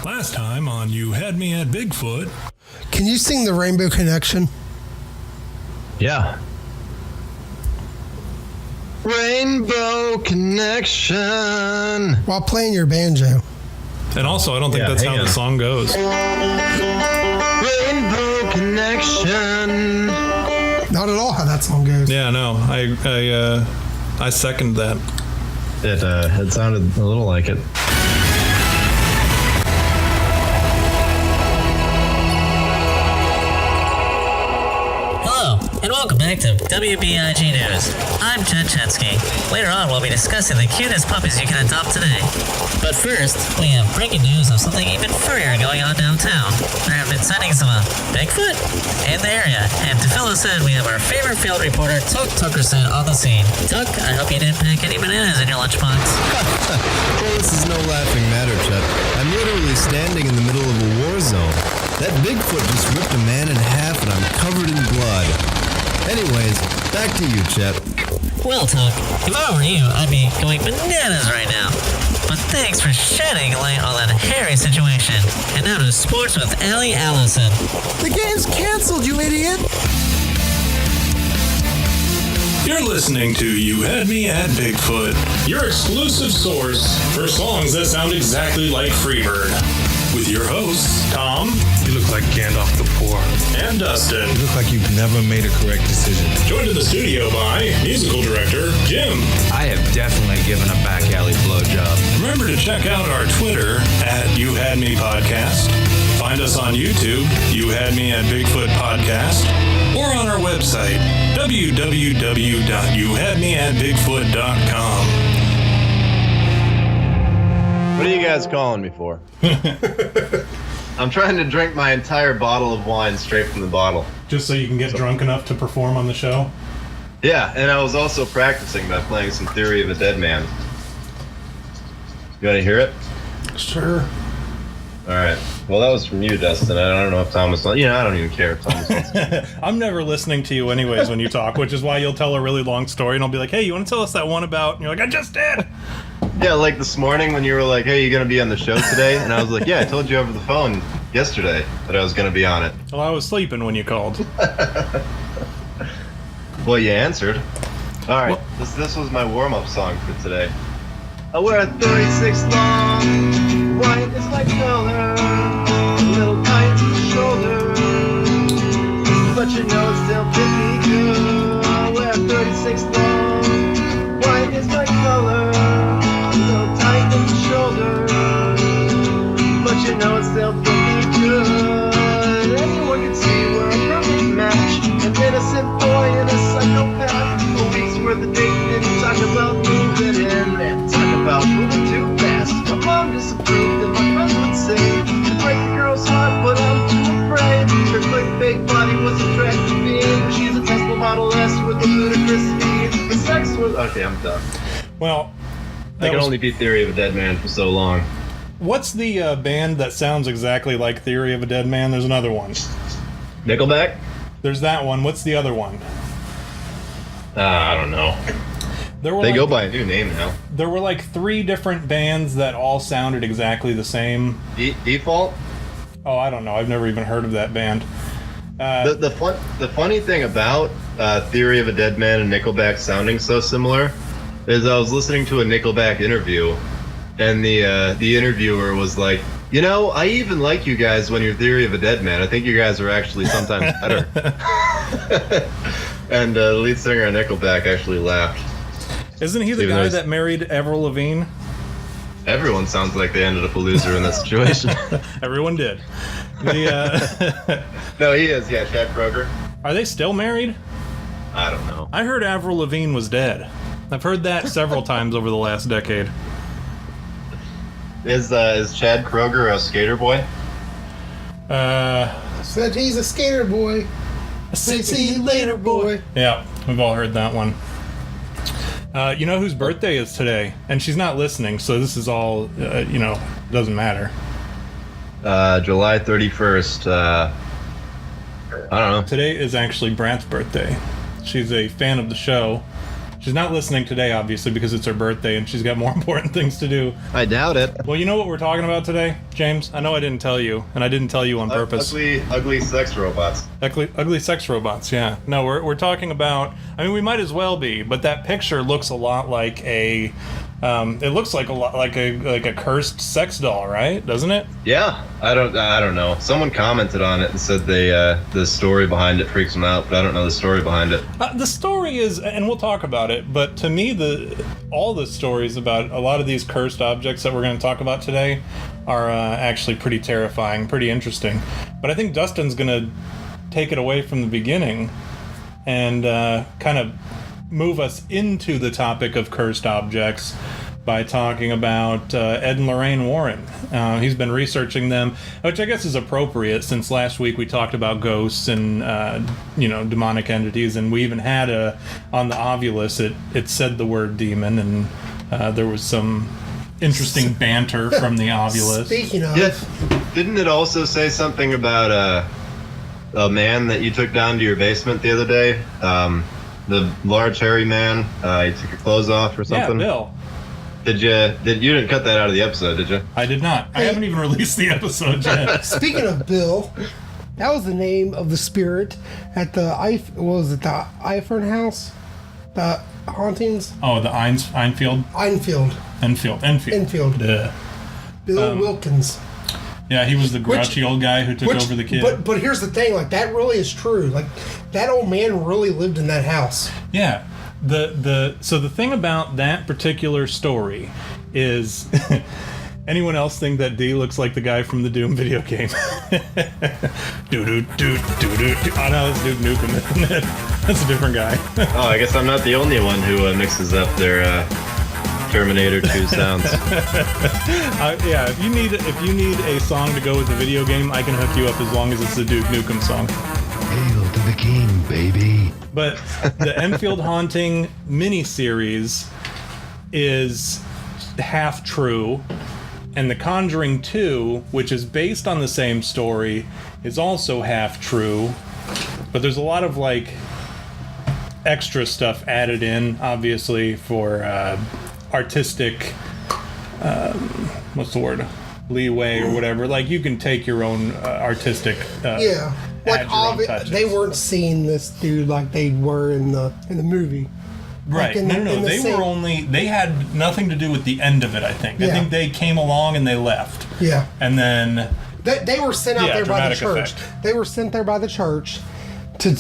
Last time on You Had Me at Bigfoot. Can you sing the Rainbow Connection? Yeah. Rainbow Connection. While playing your banjo. And also, I don't think that's how the song goes. Rainbow Connection. Not at all how that song goes. Yeah, no, I second that. It sounded a little like it. And welcome back to WBIG News. I'm Jen Chensky. Later on, we'll be discussing the cutest puppies you can adopt today. But first, we have breaking news of something even furrier going on downtown. There have been sightings of a Bigfoot in the area. And to fill us in, we have our favorite field reporter, Tuck Tuckerson, on the scene. Tuck, I hope you didn't pack any bananas in your lunchbox. Well, this is no laughing matter, Chet. I'm literally standing in the middle of a war zone. That Bigfoot just ripped a man in half and I'm covered in blood. Anyways, back to you, Chet. Well, Tuck, if I were you, I'd be going bananas right now. But thanks for shedding light on that hairy situation. And now to sports with Allie Allison. The game's canceled, you idiot! You're listening to You Had Me at Bigfoot, your exclusive source for songs that sound exactly like Freebird. With your hosts, Tom. You look like Gandalf the Poor. And Dustin. You look like you've never made a correct decision. Joined in the studio by musical director, Jim. I have definitely given a back alley blowjob. Remember to check out our Twitter at You Had Me Podcast. Find us on YouTube, You Had Me at Bigfoot Podcast, or on our website, www.youhadmeatbigfoot.com. What are you guys calling me for? I'm trying to drink my entire bottle of wine straight from the bottle. Just so you can get drunk enough to perform on the show? Yeah, and I was also practicing by playing some Theory of a Deadman. You want to hear it? Sure. Alright. Well, that was from you, Dustin. I don't know if Thomas... I don't even care if Thomas wants to. I'm never listening to you anyways when you talk, which is why you'll tell a really long story and I'll be like, hey, you want to tell us that one about... And you're like, I just did! Yeah, like this morning when you were like, hey, you going to be on the show today? And I was like, yeah, I told you over the phone yesterday that I was going to be on it. Well, I was sleeping when you called. Well, you answered. Alright, this was my warm-up song for today. I wear a 36 long, white is my color, a little tight to the shoulder, but you know it still fit me good. I wear a 36 long, white is my color, a little tight to the shoulder, but you know it still fit me good. Anyone can see we're a perfect match, an innocent boy and a psychopath. A week's worth of dating and talk about moving in and talk about moving too fast. My mom disapproved and my friends would say to break the girl's heart, but I'm too afraid. Her clickbait body was attractive being. She's a Tesla Model S with a ludicrous speed. The sex was... Okay, I'm done. Well, I can only be Theory of a Deadman for so long. What's the band that sounds exactly like Theory of a Deadman? There's another one. Nickelback? There's that one. What's the other one? I don't know. They go by a new name now. There were like 3 different bands that all sounded exactly the same. Default? Oh, I don't know. I've never even heard of that band. The funny thing about Theory of a Deadman and Nickelback sounding so similar is I was listening to a Nickelback interview, and the interviewer was like, you know, I even like you guys when you're Theory of a Deadman. I think you guys are actually sometimes better. And the lead singer of Nickelback actually laughed. Isn't he the guy that married Avril Lavigne? Everyone sounds like they ended up a loser in that situation. Everyone did. No, he is. Yeah, Chad Kroeger. Are they still married? I don't know. I heard Avril Lavigne was dead. I've heard that several times over the last decade. Is Chad Kroeger a skater boy? Said he's a skater boy. See you later, boy. Yeah, we've all heard that one. You know whose birthday is today? And she's not listening, so this is all, doesn't matter. July 31st. I don't know. Today is actually Brant's birthday. She's a fan of the show. She's not listening today, obviously, because it's her birthday and she's got more important things to do. I doubt it. Well, you know what we're talking about today, James? I know I didn't tell you, and I didn't tell you on purpose. Ugly sex robots. Ugly sex robots, yeah. No, we're talking about... I mean, we might as well be, but that picture looks a lot like a... it looks like a cursed sex doll, right? Doesn't it? Yeah, I don't know. Someone commented on it and said the story behind it freaks them out, but I don't know the story behind it. The story is, and we'll talk about it, but to me, all the stories about a lot of these cursed objects that we're going to talk about today are actually pretty terrifying, pretty interesting. But I think Dustin's going to take it away from the beginning and kind of move us into the topic of cursed objects by talking about Ed and Lorraine Warren. He's been researching them, which I guess is appropriate since last week we talked about ghosts and demonic entities, and we even had on the Ovulus it said the word demon, and there was some interesting banter from the Ovulus. Speaking of, didn't it also say something about a man that you took down to your basement the other day? The large hairy man, he took your clothes off or something? Yeah, Bill. You didn't cut that out of the episode, did you? I did not. I haven't even released the episode yet. Speaking of Bill, that was the name of the spirit at the the Eifern house? The hauntings? Oh, the Enfield? Enfield. Duh. Bill Wilkins. Yeah, he was the grouchy old guy who took over the kid. But here's the thing, like, that really is true. Like, that old man really lived in that house. Yeah. So the thing about that particular story is... Anyone else think that D looks like the guy from the Doom video game? Do-do-do-do-do-do. Oh, no, that's Duke Nukem, isn't it? That's a different guy. Oh, I guess I'm not the only one who mixes up their Terminator 2 sounds. Yeah, if you need a song to go with the video game, I can hook you up as long as it's the Duke Nukem song. Hail to the king, baby. But the Enfield Haunting miniseries is half true, and The Conjuring 2, which is based on the same story, is also half true. But there's a lot of like extra stuff added in, obviously, for artistic what's the word, leeway or whatever. Like, you can take your own artistic like they weren't seeing this dude like they were in the movie. Right. Like they had nothing to do with the end of it, I think. Yeah. I think they came along and they left. Yeah. And then they were sent out there by the church. Effect. They were sent there by the church to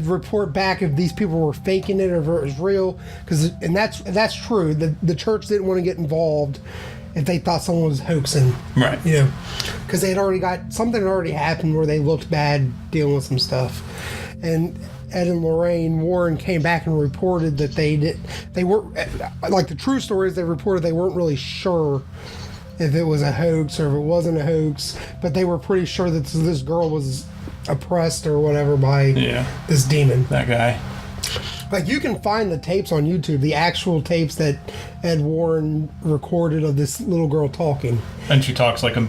report back if these people were faking it or if it was real, and that's true. The church didn't want to get involved if they thought someone was hoaxing, right? You know, because they had already got something already happened where they looked bad dealing with some stuff, and Ed and Lorraine Warren came back and reported that they were like, the true story is they reported they weren't really sure if it was a hoax or if it wasn't a hoax, but they were pretty sure that this girl was oppressed or whatever by this demon. That guy. Like, you can find the tapes on YouTube, the actual tapes that Ed Warren recorded of this little girl talking. And she talks like a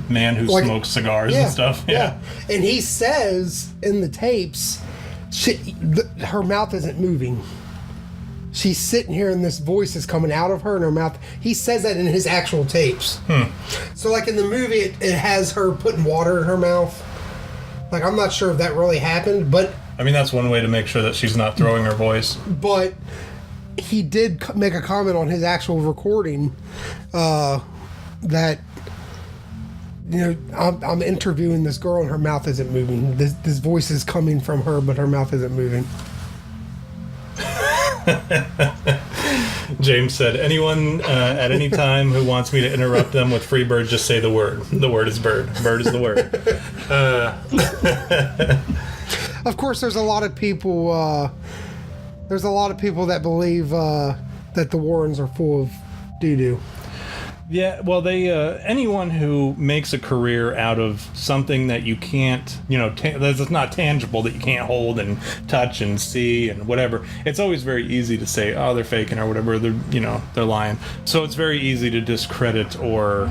man who smokes cigars and stuff. Yeah. And he says in the tapes, her mouth isn't moving. She's sitting here and this voice is coming out of her and her mouth. He says that in his actual tapes. So, like, in the movie, it has her putting water in her mouth. Like, I'm not sure if that really happened, but... I mean, that's one way to make sure that she's not throwing her voice. But he did make a comment on his actual recording that, you know, I'm interviewing this girl and her mouth isn't moving. This voice is coming from her, but her mouth isn't moving. James said, anyone at any time who wants me to interrupt them with free bird, just say the word. The word is bird. Bird is the word. Of course, there's a lot of people that believe that the Warrens are full of doo-doo. Yeah, well, they anyone who makes a career out of something that you can't, that's not tangible, that you can't hold and touch and see and whatever, it's always very easy to say, oh, they're faking or whatever, they're lying. So it's very easy to discredit or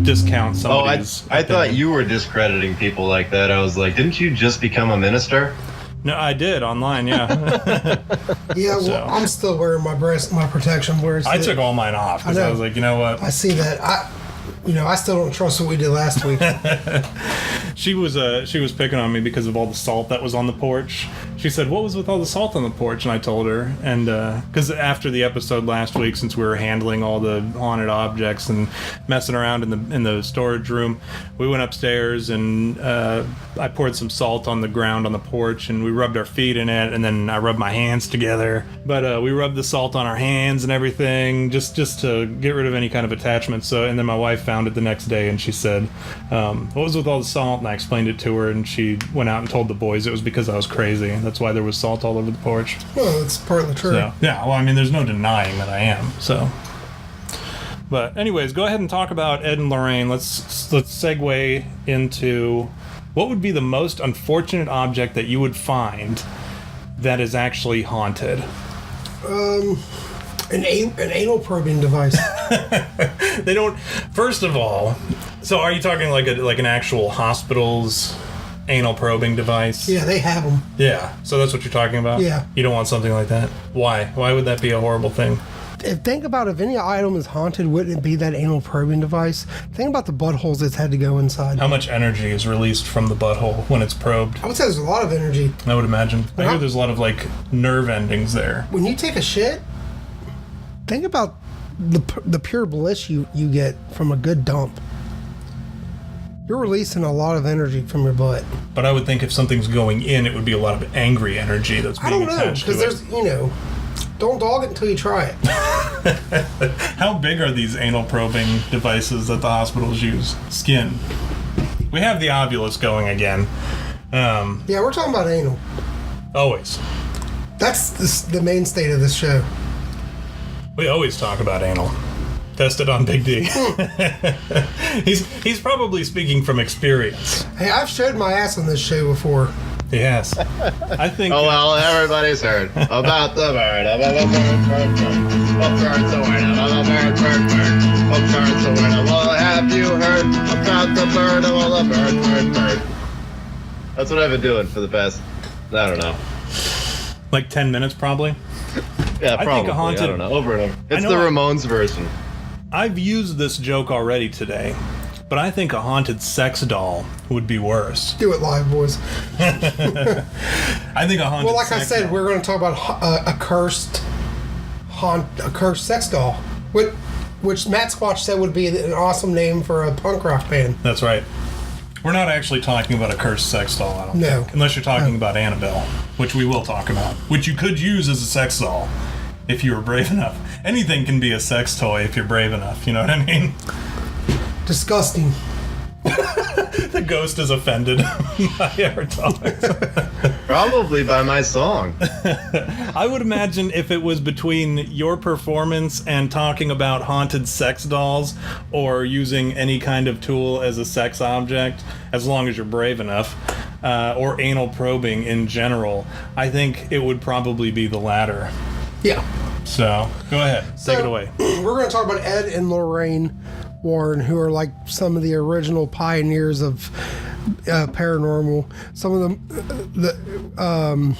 discount somebody's I thought you were discrediting people like that. I was like, didn't you just become a minister? No, I did online, yeah. Yeah, well, So. I'm still wearing my protection. I took all mine off because I was like, you know what? I see that. I still don't trust what we did last week. She was picking on me because of all the salt that was on the porch. She said, "What was with all the salt on the porch?" And I told her, and because after the episode last week, since we were handling all the haunted objects and messing around in the storage room, we went upstairs and I poured some salt on the ground on the porch, and we rubbed our feet in it, and then I rubbed my hands together. But we rubbed the salt on our hands and everything, just to get rid of any kind of attachment. So, and then my wife found it the next day, and she said, "What was with all the salt?" And I explained it to her, and she went out and told the boys it was because I was crazy. That's why there was salt all over the porch. Well, it's partly true. So, yeah, well, I mean, there's no denying that I am. So, but anyways, go ahead and talk about Ed and Lorraine. Let's segue into what would be the most unfortunate object that you would find that is actually haunted. An anal probing device. They don't. First of all, so are you talking like an actual hospital's anal probing device? Yeah, they have them. Yeah. So that's what you're talking about? Yeah. You don't want something like that? Why? Why would that be a horrible thing? Think about if any item is haunted, wouldn't it be that anal probing device? Think about the buttholes that's had to go inside. How much energy is released from the butthole when it's probed? I would say there's a lot of energy. I would imagine. I hear there's a lot of like nerve endings there. When you take a shit, think about the pure bliss you get from a good dump. You're releasing a lot of energy from your butt. But I would think if something's going in, it would be a lot of angry energy that's being attached to it. I don't know, because there's, don't dog it until you try it. How big are these anal probing devices that the hospitals use? Skin. We have the ovulus going again. Yeah, we're talking about anal. Always. That's the mainstay of this show. We always talk about anal. Tested on Big D. He's probably speaking from experience. Hey, I've showed my ass on this show before. He has. I think. Oh well, everybody's heard about the bird. About the bird. What bird's the word? About the bird. What bird's the word? Well, have you heard about the bird? Well, the bird. That's what I've been doing for the past, I don't know. Like 10 minutes, probably. Yeah, probably. I think a haunted. I don't know. Over and over. It's the Ramones version. I've used this joke already today, but I think a haunted sex doll would be worse. Do it live, boys. I think a haunted. Well, like sex I said, doll. we're going to talk about a cursed sex doll, which Matt Squatch said would be an awesome name for a punk rock band. That's right. We're not actually talking about a cursed sex doll, I don't think. Unless you're talking about Annabelle, which we will talk about, which you could use as a sex doll if you were brave enough. Anything can be a sex toy if you're brave enough, you know what I mean? Disgusting. The ghost is offended by our talks. Probably by my song. I would imagine if it was between your performance and talking about haunted sex dolls or using any kind of tool as a sex object, as long as you're brave enough, or anal probing in general, I think it would probably be the latter. Yeah. So, go ahead. Take it away. We're going to talk about Ed and Lorraine Warren, who are like some of the original pioneers of paranormal. Some of them,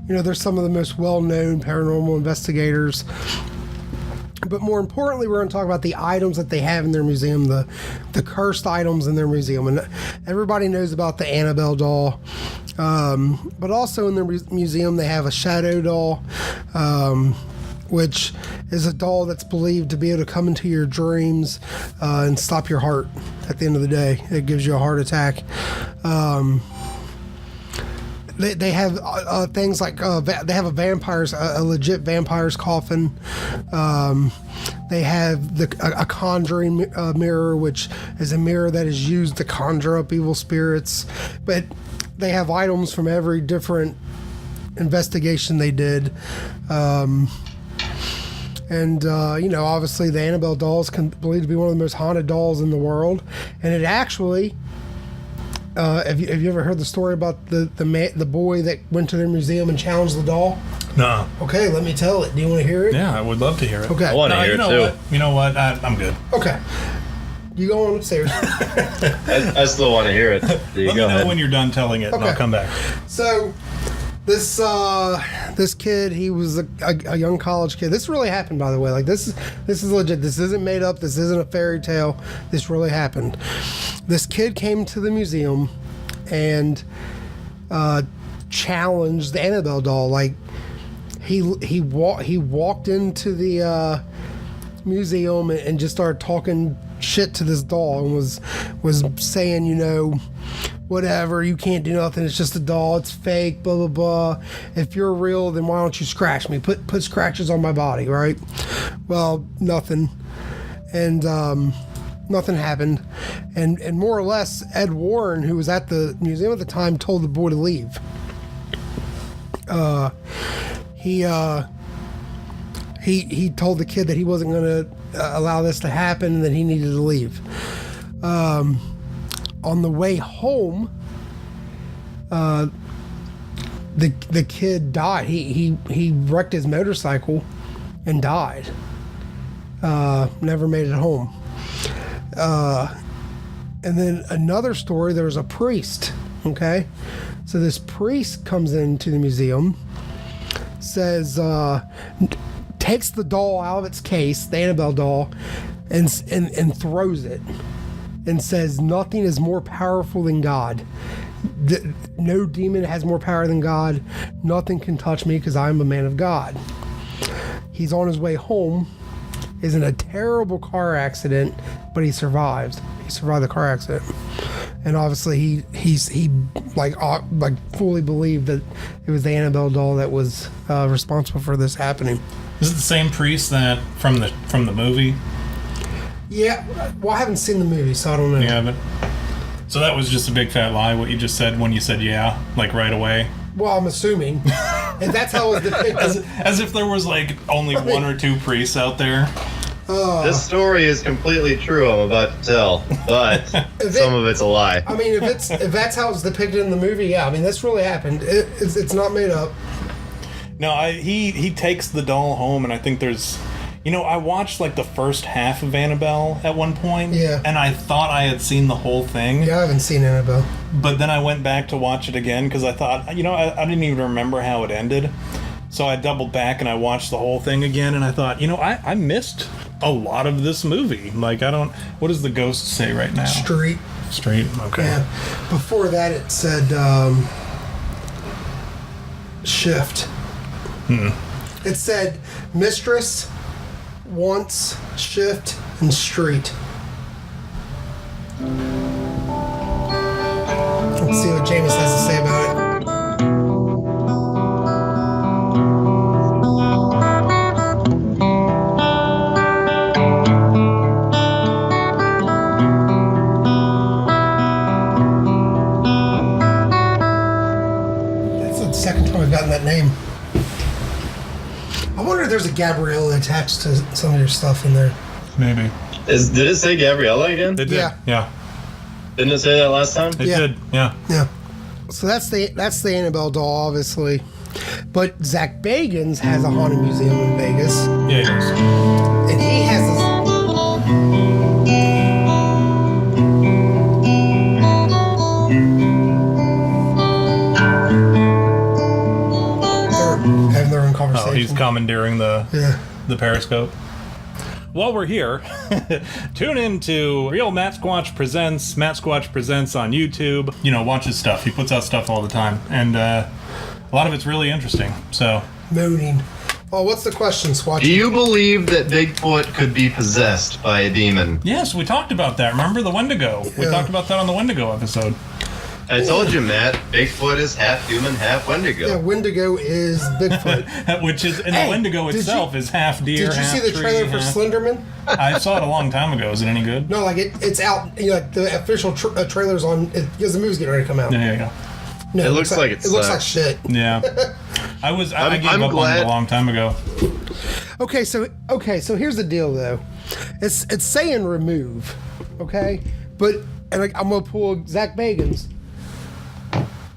they're some of the most well-known paranormal investigators. But more importantly, we're going to talk about the items that they have in their museum, the cursed items in their museum. And everybody knows about the Annabelle doll. But also in their museum, they have a shadow doll, which is a doll that's believed to be able to come into your dreams and stop your heart at the end of the day. It gives you a heart attack. They have things like they have a legit vampire's coffin. They have a conjuring mirror, which is a mirror that is used to conjure up evil spirits. But they have items from every different investigation they did. Obviously the Annabelle doll is believed to be one of the most haunted dolls in the world. And it actually, have you ever heard the story about the boy that went to their museum and challenged the doll? No. Okay, let me tell it. Do you want to hear it? Yeah, I would love to hear it. Okay. I want to hear it too. What? You know what? I'm good. Okay. You go on upstairs. I still want to hear it. Let me know when you're done telling it, and I'll come back. So, This kid, he was a young college kid. This really happened, by the way. Like this is legit. This isn't made up. This isn't a fairy tale. This really happened. This kid came to the museum and challenged the Annabelle doll. Like he walked into the museum and just started talking shit to this doll and was saying, you know, whatever, you can't do nothing, it's just a doll, it's fake, blah blah blah. If you're real, then why don't you scratch me? Put scratches on my body, right? Well, nothing. And nothing happened. And more or less, Ed Warren, who was at the museum at the time, told the boy to leave. He told the kid that he wasn't going to allow this to happen and that he needed to leave. On the way home, the kid died. He wrecked his motorcycle and died. Never made it home. And then another story, there was a priest, okay? So this priest comes into the museum, says, takes the doll out of its case, the Annabelle doll, and throws it, and says, nothing is more powerful than God. No demon has more power than God. Nothing can touch me because I'm a man of God. He's on his way home, is in a terrible car accident, but he survived. He survived the car accident, and obviously he fully believed that it was the Annabelle doll that was responsible for this happening. Is it the same priest that from the movie? Yeah, well, I haven't seen the movie, so I don't know. You haven't? So that was just a big fat lie, what you just said when you said yeah, like right away? Well, I'm assuming. And that's how it was depicted. As if there was like only one or two priests out there. This story is completely true, I'm about to tell, but some of it's a lie. I mean, if that's how it's depicted in the movie, yeah. I mean, this really happened. It's not made up. No, he takes the doll home, and I think there's... You know, I watched like the first half of Annabelle at one point, yeah, and I thought I had seen the whole thing. Yeah, I haven't seen Annabelle. But then I went back to watch it again because I thought, you know, I didn't even remember how it ended. So I doubled back and I watched the whole thing again, and I thought, you know, I missed a lot of this movie. Like, I don't... What does the ghost say right now? Street. Okay. Yeah. Before that, it said shift. It said mistress, once, shift, and street. Let's see what Jamus has to say about it. That's the second time I've gotten that name. I wonder if there's a Gabriella attached to some of your stuff in there. Maybe. Did it say Gabriella again? It did. Yeah. Didn't it say that last time? It did. Yeah. So that's the Annabelle doll, obviously. But Zach Bagans has a haunted museum in Vegas. Yeah, he does. And he has this... They're having their own conversation. Oh, he's commandeering the Periscope. While we're here, tune in to Real Matt Squatch Presents. Matt Squatch Presents on YouTube. You know, watch his stuff. He puts out stuff all the time. And a lot of it's really interesting. So... Mooning. Oh, what's the question, Squatch? Do you believe that Bigfoot could be possessed by a demon? Yes, we talked about that. Remember the Wendigo? We talked about that on the Wendigo episode. I told you, Matt, Bigfoot is half human, half Wendigo. Yeah, Wendigo is Bigfoot. Which is, and the Wendigo itself is half deer, half tree. Did you see the trailer for Slenderman? I saw it a long time ago. Is it any good? No, like it's out. You know, like the official trailer's on because the movie's getting ready to come out. There you go. No, it looks like it looks like shit. Yeah, I gave up on it a long time ago. Okay, so here's the deal though. It's saying remove, okay, but I'm gonna pull Zach Bagans.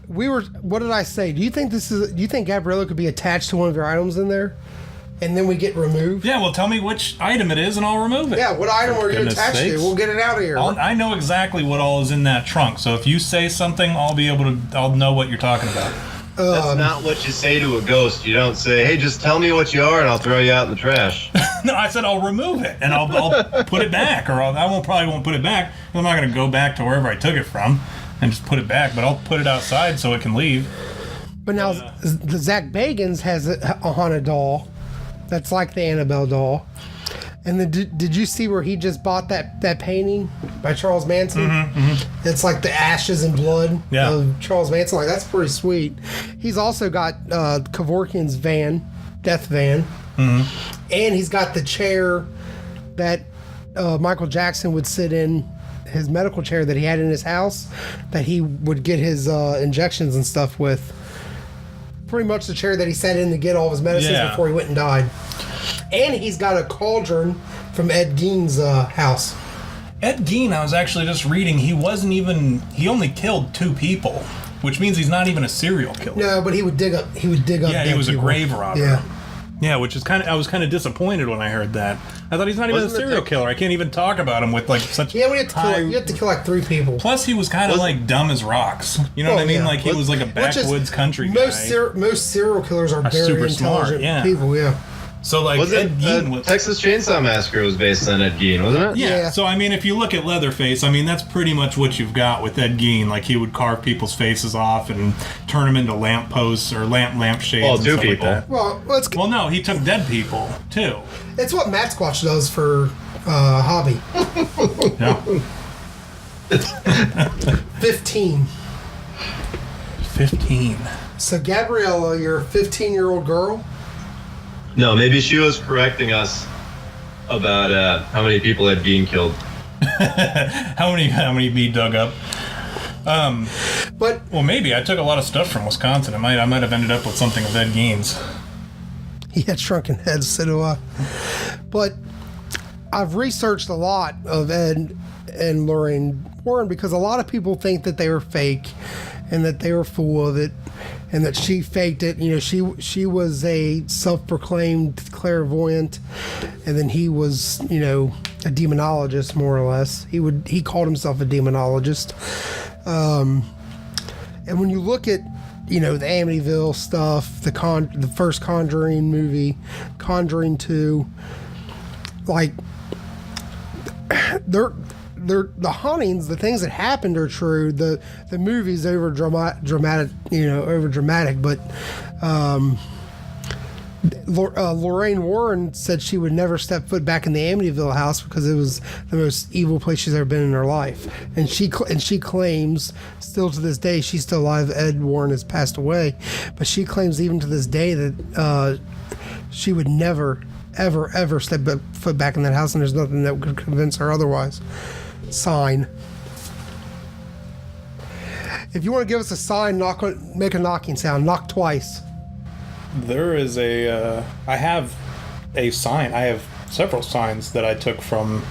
What did I say? Do you think Gabriella could be attached to one of your items in there? And then we get removed? Yeah, well, tell me which item it is and I'll remove it. Yeah, what item are you attached to? We'll get it out of here. I know exactly what all is in that trunk, so if you say something, I'll know what you're talking about. That's not what you say to a ghost. You don't say, "Hey, just tell me what you are, and I'll throw you out in the trash." No, I said I'll remove it and I'll put it back, or probably won't put it back. I'm not going to go back to wherever I took it from and just put it back, but I'll put it outside so it can leave. But now, the Zach Bagans has a haunted doll that's like the Annabelle doll. And then did you see where he just bought that painting by Charles Manson? Mm-hmm. It's like the ashes and blood of Charles Manson. Like, that's pretty sweet. He's also got Kevorkian's death van. Mm-hmm. And he's got the chair that Michael Jackson would sit in, his medical chair that he had in his house, that he would get his injections and stuff with. Pretty much the chair that he sat in to get all of his medicines before he went and died. And he's got a cauldron from Ed Gein's house. Ed Gein, I was actually just reading, he only killed 2 people, which means he's not even a serial killer. No, but he would dig up. Yeah, he was people. a grave robber. Yeah. Yeah, which is I was kind of disappointed when I heard that. I thought he's not even a serial killer. I can't even talk about him with like such. Yeah, you have to kill like 3 people. Plus, he was kind of like dumb as rocks. You know what I mean? Yeah. Like he was like a backwoods country guy. Most serial killers are very super intelligent smart, people. Yeah. So like Ed Gein was Texas Chainsaw Massacre was based on Ed Gein, wasn't it? Yeah. So I mean, if you look at Leatherface, I mean that's pretty much what you've got with Ed Gein. Like he would carve people's faces off and turn them into lampposts or lampshades. Well, and 2 stuff people. Like that. Well, no, he took dead people too. It's what Matt Squatch does for hobby. Yeah. 15. 15. So Gabriella, you're a 15-year-old girl. No, maybe she was correcting us about how many people Ed Gein killed. How many he dug up? Well, maybe I took a lot of stuff from Wisconsin. I might have ended up with something of Ed Gein's. He had shrunken heads, so do I. But I've researched a lot of Ed and Lorraine Warren because a lot of people think that they were fake and that they were full of it and that she faked it. You know, she was a self-proclaimed clairvoyant, and then he was, you know, a demonologist, more or less. He called himself a demonologist. And when you look at, you know, the Amityville stuff, the first Conjuring movie, Conjuring 2, like they're the hauntings, the things that happened are true. The movie's over dramatic, but Lorraine Warren said she would never step foot back in the Amityville house because it was the most evil place she's ever been in her life. And she claims, still to this day, she's still alive. Ed Warren has passed away, but she claims even to this day that she would never, ever step foot back in that house, and there's nothing that could convince her otherwise. Sign. If you want to give us a sign, make a knocking sound. Knock twice. There is I have a sign. I have several signs that I took from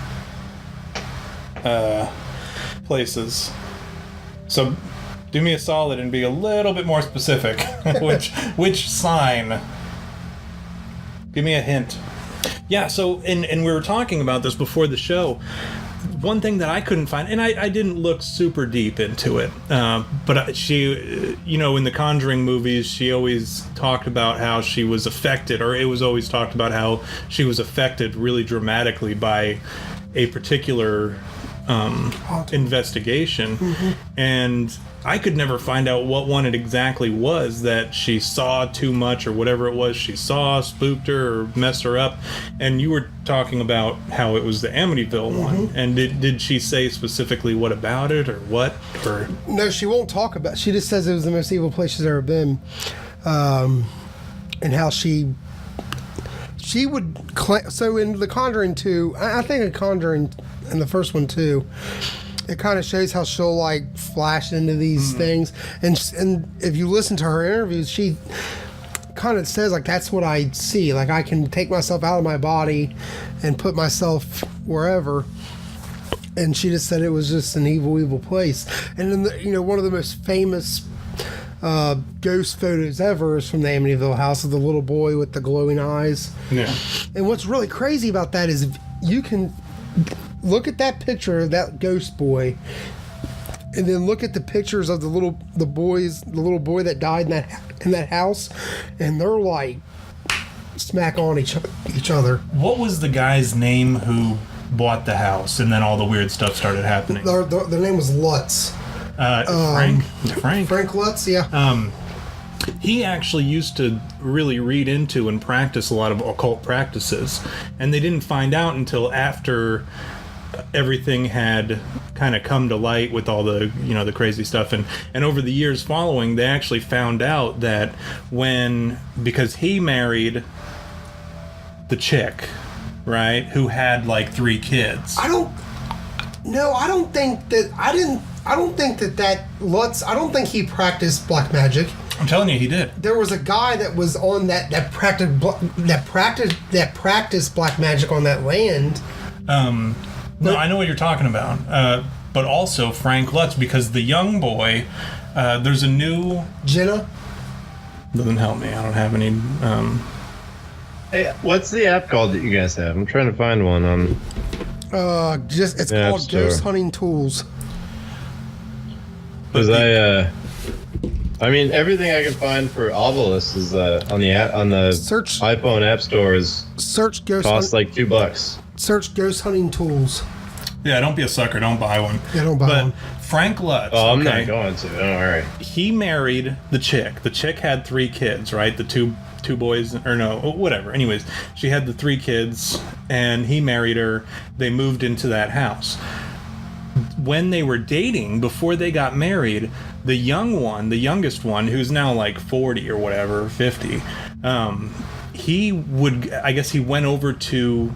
places. So do me a solid and be a little bit more specific. Which sign? Give me a hint. Yeah, so, and we were talking about this before the show. One thing that I couldn't find, and I didn't look super deep into it, but she, you know, in the Conjuring movies, she always talked about how she was affected, or it was always talked about how she was affected really dramatically by a particular investigation. Mm-hmm. And I could never find out what one it exactly was that she saw too much, or whatever it was she saw spooked her or messed her up. And you were talking about how it was the Amityville one. And did she say specifically what about it, or what? Or no, she won't talk about it. She just says it was the most evil place she's ever been, and how she would so in the Conjuring 2, I think in Conjuring, in the first one too, it kind of shows how she'll like flash into these things, and if you listen to her interviews, she kind of says like, that's what I see, like I can take myself out of my body and put myself wherever. And she just said it was just an evil place. And then you know, one of the most famous ghost photos ever is from the Amityville house, of the little boy with the glowing eyes. Yeah. And what's really crazy about that is you can look at that picture of that ghost boy And then look at the pictures of the little boy that died in that house, and they're like smack on each other. What was the guy's name who bought the house, and then all the weird stuff started happening? Their name was Lutz. Frank Lutz, yeah. He actually used to really read into and practice a lot of occult practices, and they didn't find out until after everything had kind of come to light with all the the crazy stuff, and over the years following, they actually found out that because he married the chick, right, who had like 3 kids. I don't think that Lutz, I don't think he practiced black magic. I'm telling you, he did. There was a guy that was on that practiced black magic on that land. No, I know what you're talking about. But also Frank Lutz, because the young boy, there's a new... Jenna? Doesn't help me. I don't have any... Hey, what's the app called that you guys have? I'm trying to find one on... It's called Ghost Hunting Tools. Because I mean, everything I can find for Obelisk is on the search iPhone App Store costs like $2. Search Ghost Hunting Tools. Yeah, don't be a sucker. Don't buy one. Yeah, don't buy one. Frank Lutz. Oh, I'm not going to. Oh, all right. He married the chick. The chick had 3 kids, right? The two boys, or no, whatever. Anyways, she had the 3 kids, and he married her. They moved into that house. When they were dating, before they got married, the youngest one, who's now like 40 or whatever, 50, he went over to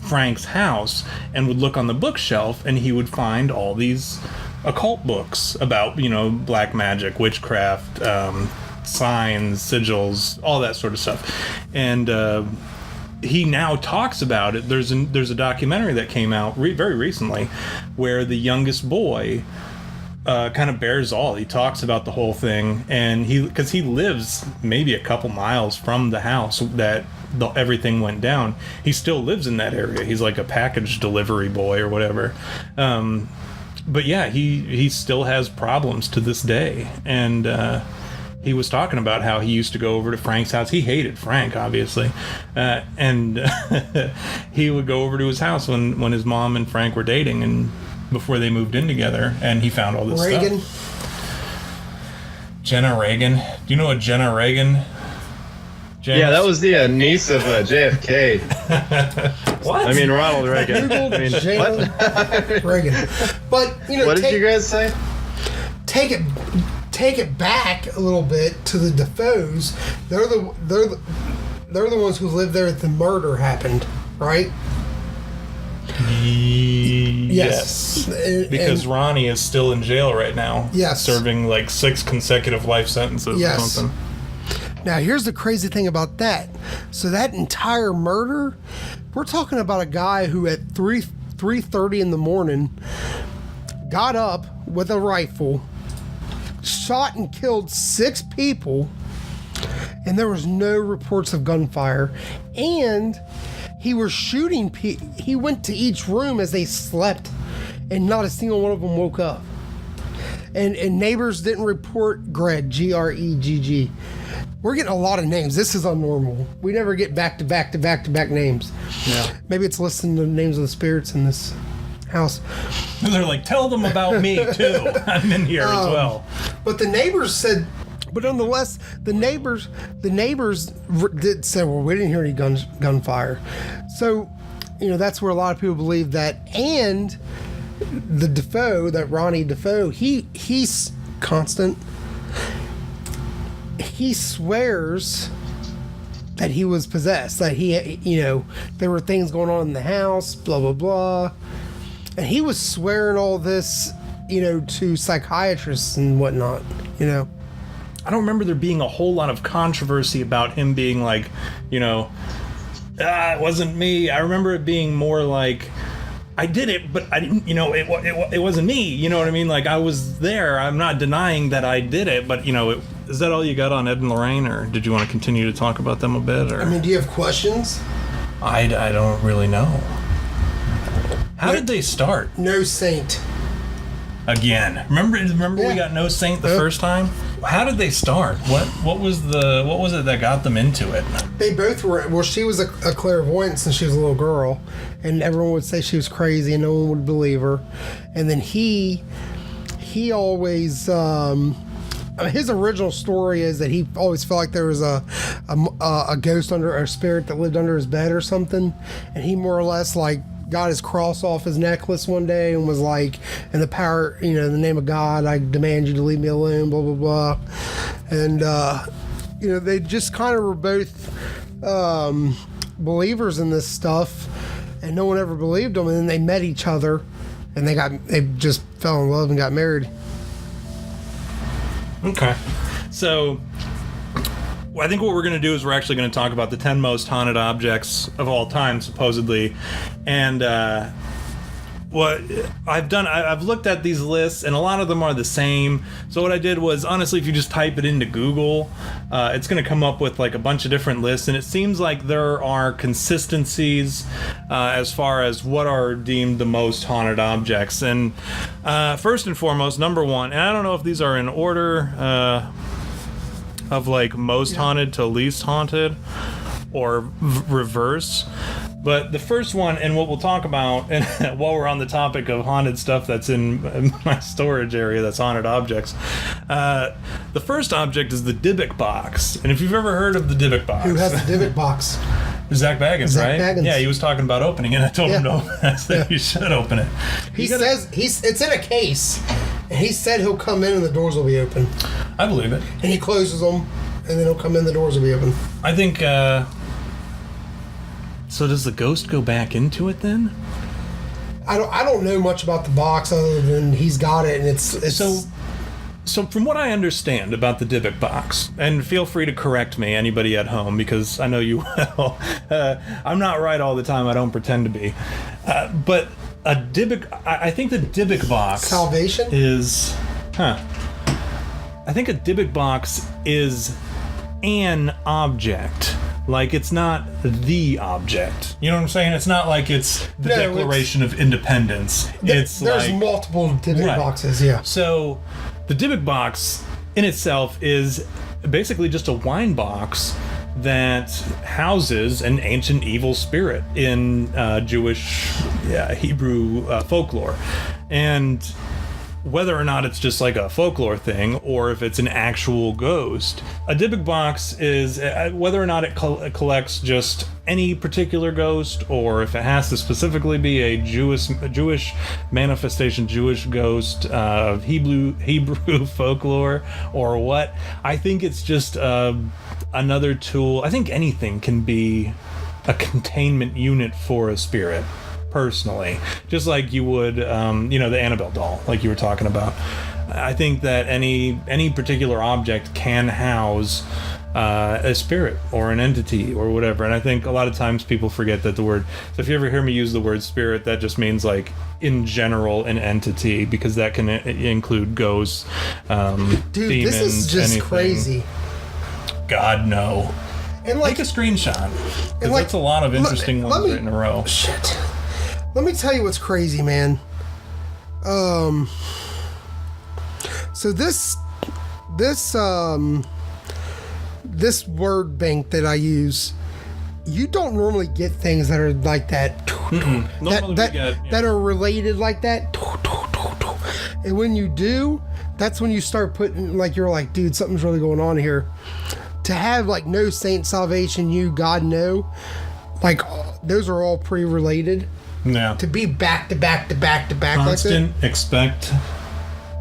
Frank's house and would look on the bookshelf, and he would find all these occult books about, black magic, witchcraft, signs, sigils, all that sort of stuff. And he now talks about it. There's a documentary that came out very recently where the youngest boy kind of bears all. He talks about the whole thing, and because he lives maybe a couple miles from the house that everything went down. He still lives in that area. He's like a package delivery boy or whatever. But yeah, he still has problems to this day, and he was talking about how he used to go over to Frank's house. He hated Frank, obviously, and he would go over to his house when his mom and Frank were dating, and before they moved in together, and he found all this stuff. Jenna Reagan. Do you know a Jenna Reagan? Jamus? Yeah, that was the niece of JFK. What? I mean, Ronald Reagan. What? Reagan. But what did you guys say? Take it back a little bit to the Defoes. They're the ones who lived there at the murder happened, right? Yes. Because Ronnie is still in jail right now. Yes. Serving like 6 consecutive life sentences or something. Now, here's the crazy thing about that. So that entire murder, we're talking about a guy who at 3:30 in the morning got up with a rifle, shot and killed 6 people, and there was no reports of gunfire. And he was shooting he went to each room as they slept, and not a single one of them woke up. And neighbors didn't report Greg, Gregg. We're getting a lot of names. This is unnormal. We never get back to back names. Yeah. Maybe it's listening to the names of the spirits in this house. And they're like, tell them about me too. I'm in here as well. But the neighbors said, but nonetheless, the neighbors did say, well, we didn't hear any gunfire. So, that's where a lot of people believe that. And the Defoe, that Ronnie Defoe, he's constant. He swears that he was possessed, that there were things going on in the house, blah, blah, blah. And he was swearing all this, to psychiatrists and whatnot, I don't remember there being a whole lot of controversy about him being like, it wasn't me. I remember it being more like, I did it, but I didn't, it wasn't me. You know what I mean? Like, I was there. I'm not denying that I did it, but, is that all you got on Ed and Lorraine, or did you want to continue to talk about them a bit? Or? I mean, do you have questions? I don't really know. How did they start? No saint. again. Remember we got No Saint the first time? How did they start? What was it that got them into it? They both were. Well, she was a clairvoyant since she was a little girl, and everyone would say she was crazy, and no one would believe her. And then he always. His original story is that he always felt like there was a ghost or a spirit that lived under his bed or something, and he more or less like got his cross off his necklace one day and was like, in the power, in the name of God, I demand you to leave me alone, blah, blah, blah. And, they just kind of were both believers in this stuff, and no one ever believed them. And then they met each other, and they just fell in love and got married. Okay. So, I think what we're going to do is we're actually going to talk about the 10 most haunted objects of all time, supposedly. And what I've looked at these lists, and a lot of them are the same. So what I did was, honestly, if you just type it into Google, it's going to come up with like a bunch of different lists. And it seems like there are consistencies as far as what are deemed the most haunted objects. And first and foremost, number one, and I don't know if these are in order of like most haunted to least haunted or reverse, but the first one, and what we'll talk about, and while we're on the topic of haunted stuff that's in my storage area, that's haunted objects, the first object is the Dybbuk box. And if you've ever heard of the Dybbuk box, who has the Dybbuk box? Zach Baggins, right? Baggins. Yeah, he was talking about opening it. I told him to open it. I said you should open it. He says it's in a case, and he said he'll come in and the doors will be open. I believe it. And he closes them, and then he'll come in, the doors will be open. I think. So does the ghost go back into it then? I don't know much about the box other than he's got it, and it's So from what I understand about the Dybbuk box, and feel free to correct me, anybody at home, because I know you will. I'm not right all the time. I don't pretend to be. But a Dybbuk, I think the Dybbuk box salvation is, I think a Dybbuk box is an object. Like, it's not the object. You know what I'm saying? It's not like it's the Declaration of Independence. There's multiple Dybbuk boxes, yeah. So, the Dybbuk box in itself is basically just a wine box that houses an ancient evil spirit in Jewish, Hebrew folklore. And whether or not it's just like a folklore thing or if it's an actual ghost, a Dybbuk box is whether or not it collects just any particular ghost or if it has to specifically be a Jewish manifestation, Jewish ghost of Hebrew folklore or what. I think it's just another tool. I think anything can be a containment unit for a spirit. Personally, just like you would, the Annabelle doll, like you were talking about. I think that any particular object can house a spirit or an entity or whatever. And I think a lot of times people forget that the word. So if you ever hear me use the word spirit, that just means like in general an entity, because that can include ghosts, dude, demons, this is just anything. Crazy. God, no. And like, take a screenshot, because that's a lot of interesting ones right in a row. Shit. Let me tell you what's crazy, man. So this word bank that I use, you don't normally get things that are like that. That are related like that. And when you do, that's when you start putting, like, you're like, dude, something's really going on here. To have like no saint, salvation, you, God, no, like those are all pre-related. Yeah. To be back to back to back to back constant, like that. Expect,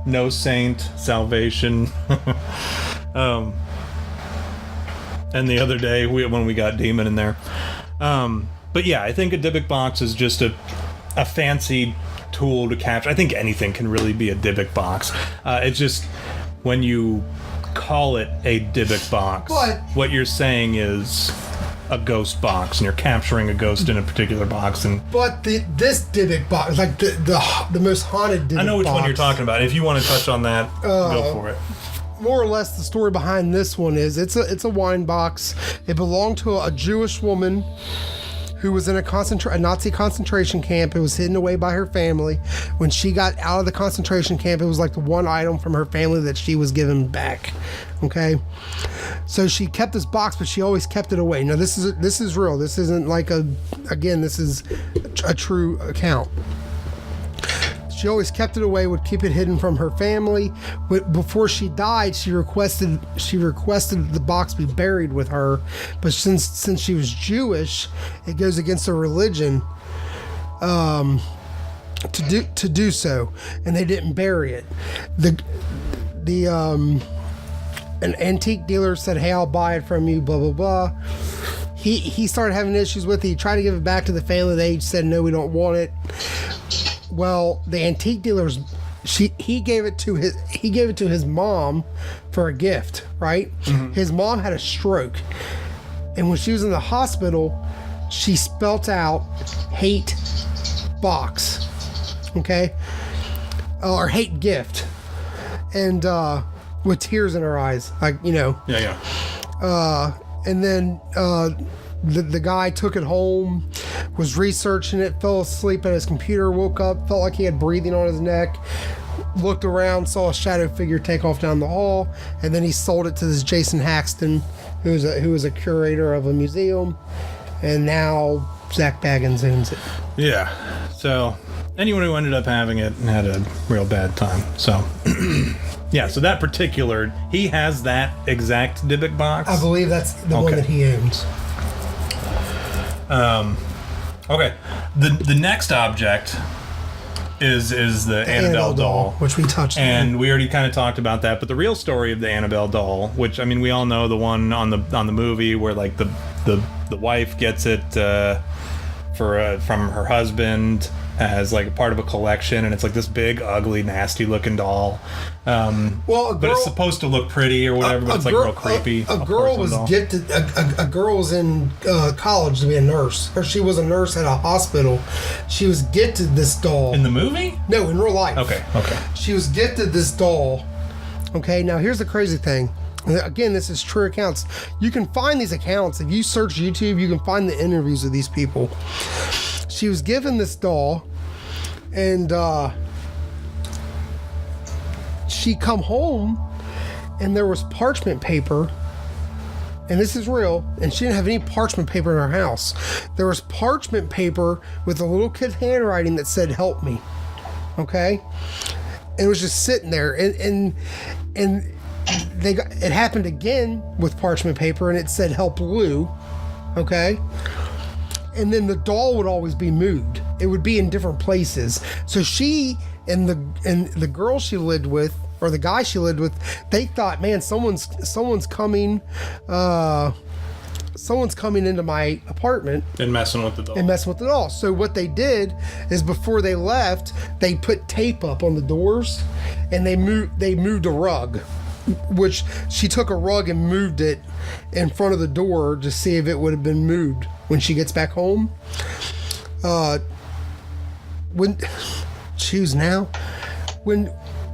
no saint, salvation. And the other day when we got demon in there. But yeah, I think a Dybbuk box is just a fancy tool to capture. I think anything can really be a Dybbuk box. It's just when you call it a Dybbuk box, what you're saying is a ghost box, and you're capturing a ghost in a particular box. But this Dybbuk box, like the most haunted Dybbuk box. I know which one you're talking about. If you want to touch on that, go for it. More or less, the story behind this one is it's a wine box. It belonged to a Jewish woman who was in a Nazi concentration camp. It was hidden away by her family. When she got out of the concentration camp, it was like the one item from her family that she was given back. Okay, so she kept this box, but she always kept it away. Now this is real. This isn't like this is a true account. She always kept it away, would keep it hidden from her family. But before she died, she requested the box be buried with her. But since she was Jewish, it goes against her religion to do so, and they didn't bury it. An antique dealer said, "Hey, I'll buy it from you." Blah blah blah. He started having issues with it. He tried to give it back to the family. They said, "No, we don't want it." Well, the antique dealers, he gave it to his mom for a gift, right? Mm-hmm. His mom had a stroke, and when she was in the hospital, she spelt out "hate box," okay, or "hate gift," and with tears in her eyes, like, you know. Yeah. And then the guy took it home, was researching it, fell asleep at his computer, woke up, felt like he had breathing on his neck, looked around, saw a shadow figure take off down the hall, and then he sold it to this Jason Haxton, who was a curator of a museum, and now Zach Baggins owns it. Yeah. So anyone who ended up having it had a real bad time. So yeah, so that particular, he has that exact Dybbuk box. I believe that's the one that he owns. Okay. The next object is the Annabelle doll, which we touched on. And we already kind of talked about that, but the real story of the Annabelle doll, which, I mean, we all know the one on the movie where like the wife gets it from her husband as like a part of a collection, and it's like this big, ugly, nasty looking doll. But it's supposed to look pretty or whatever, but it's like real creepy. A girl was gifted. A girl was in college to be a nurse, or she was a nurse at a hospital. She was gifted this doll in the movie. No, in real life. Okay. She was gifted this doll. Okay, now here's the crazy thing. Again, this is true accounts. You can find these accounts. If you search YouTube, you can find the interviews of these people. She was given this doll, and she come home, and there was parchment paper, and this is real, and she didn't have any parchment paper in her house. There was parchment paper with a little kid's handwriting that said, "Help me." Okay? And it was just sitting there, and it happened again with parchment paper, and it said, "Help Lou." Okay? And then the doll would always be moved. It would be in different places. So she and the girl she lived with, or the guy she lived with, they thought, man, someone's coming into my apartment and messing with the doll. So what they did is, before they left, they put tape up on the doors, and they moved a rug, which she took a rug and moved it in front of the door to see if it would have been moved when she gets back home.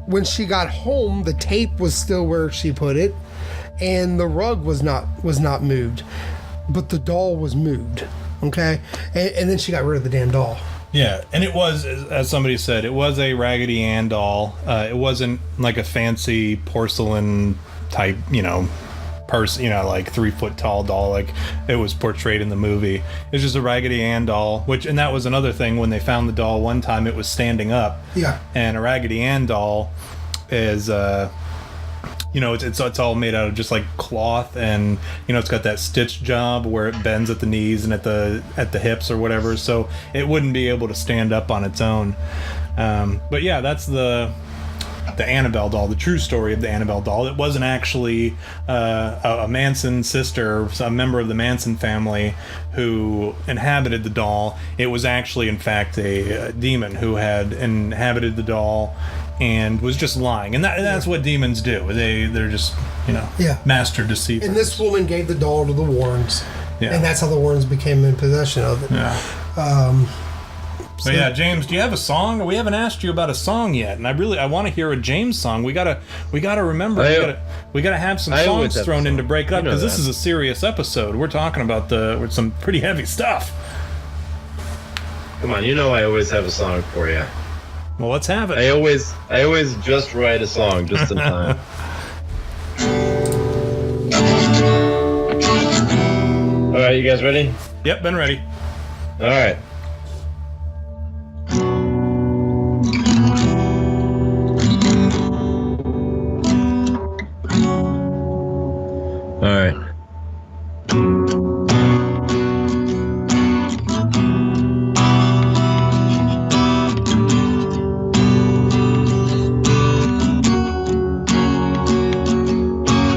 When she got home, the tape was still where she put it, and the rug was not moved, but the doll was moved. Okay, and then she got rid of the damn doll. Yeah, and it was, as somebody said, it was a Raggedy Ann doll. It wasn't like a fancy porcelain type, like 3 foot tall doll like it was portrayed in the movie. It was just a Raggedy Ann doll, and that was another thing. When they found the doll one time, it was standing up. Yeah. And a Raggedy Ann doll is it's all made out of just like cloth, and it's got that stitch job where it bends at the knees and at the hips or whatever, so it wouldn't be able to stand up on its own. But yeah, that's the Annabelle doll, the true story of the Annabelle doll. It wasn't actually a Manson sister, a member of the Manson family, who inhabited the doll. It was actually, in fact, a demon who had inhabited the doll and was just lying. And that's what demons do. They're just, master deceivers. And this woman gave the doll to the Warrens. Yeah. And that's how the Warrens became in possession of it. Yeah. But yeah, James, do you have a song? We haven't asked you about a song yet, and I want to hear a James song. We gotta remember. We gotta have some songs thrown in to break it up, because this is a serious episode. We're talking about some pretty heavy stuff. Come on, you know I always have a song for you. Well, let's have it. I always just write a song just in time. All right, you guys ready? Yep, been ready. All right. All right.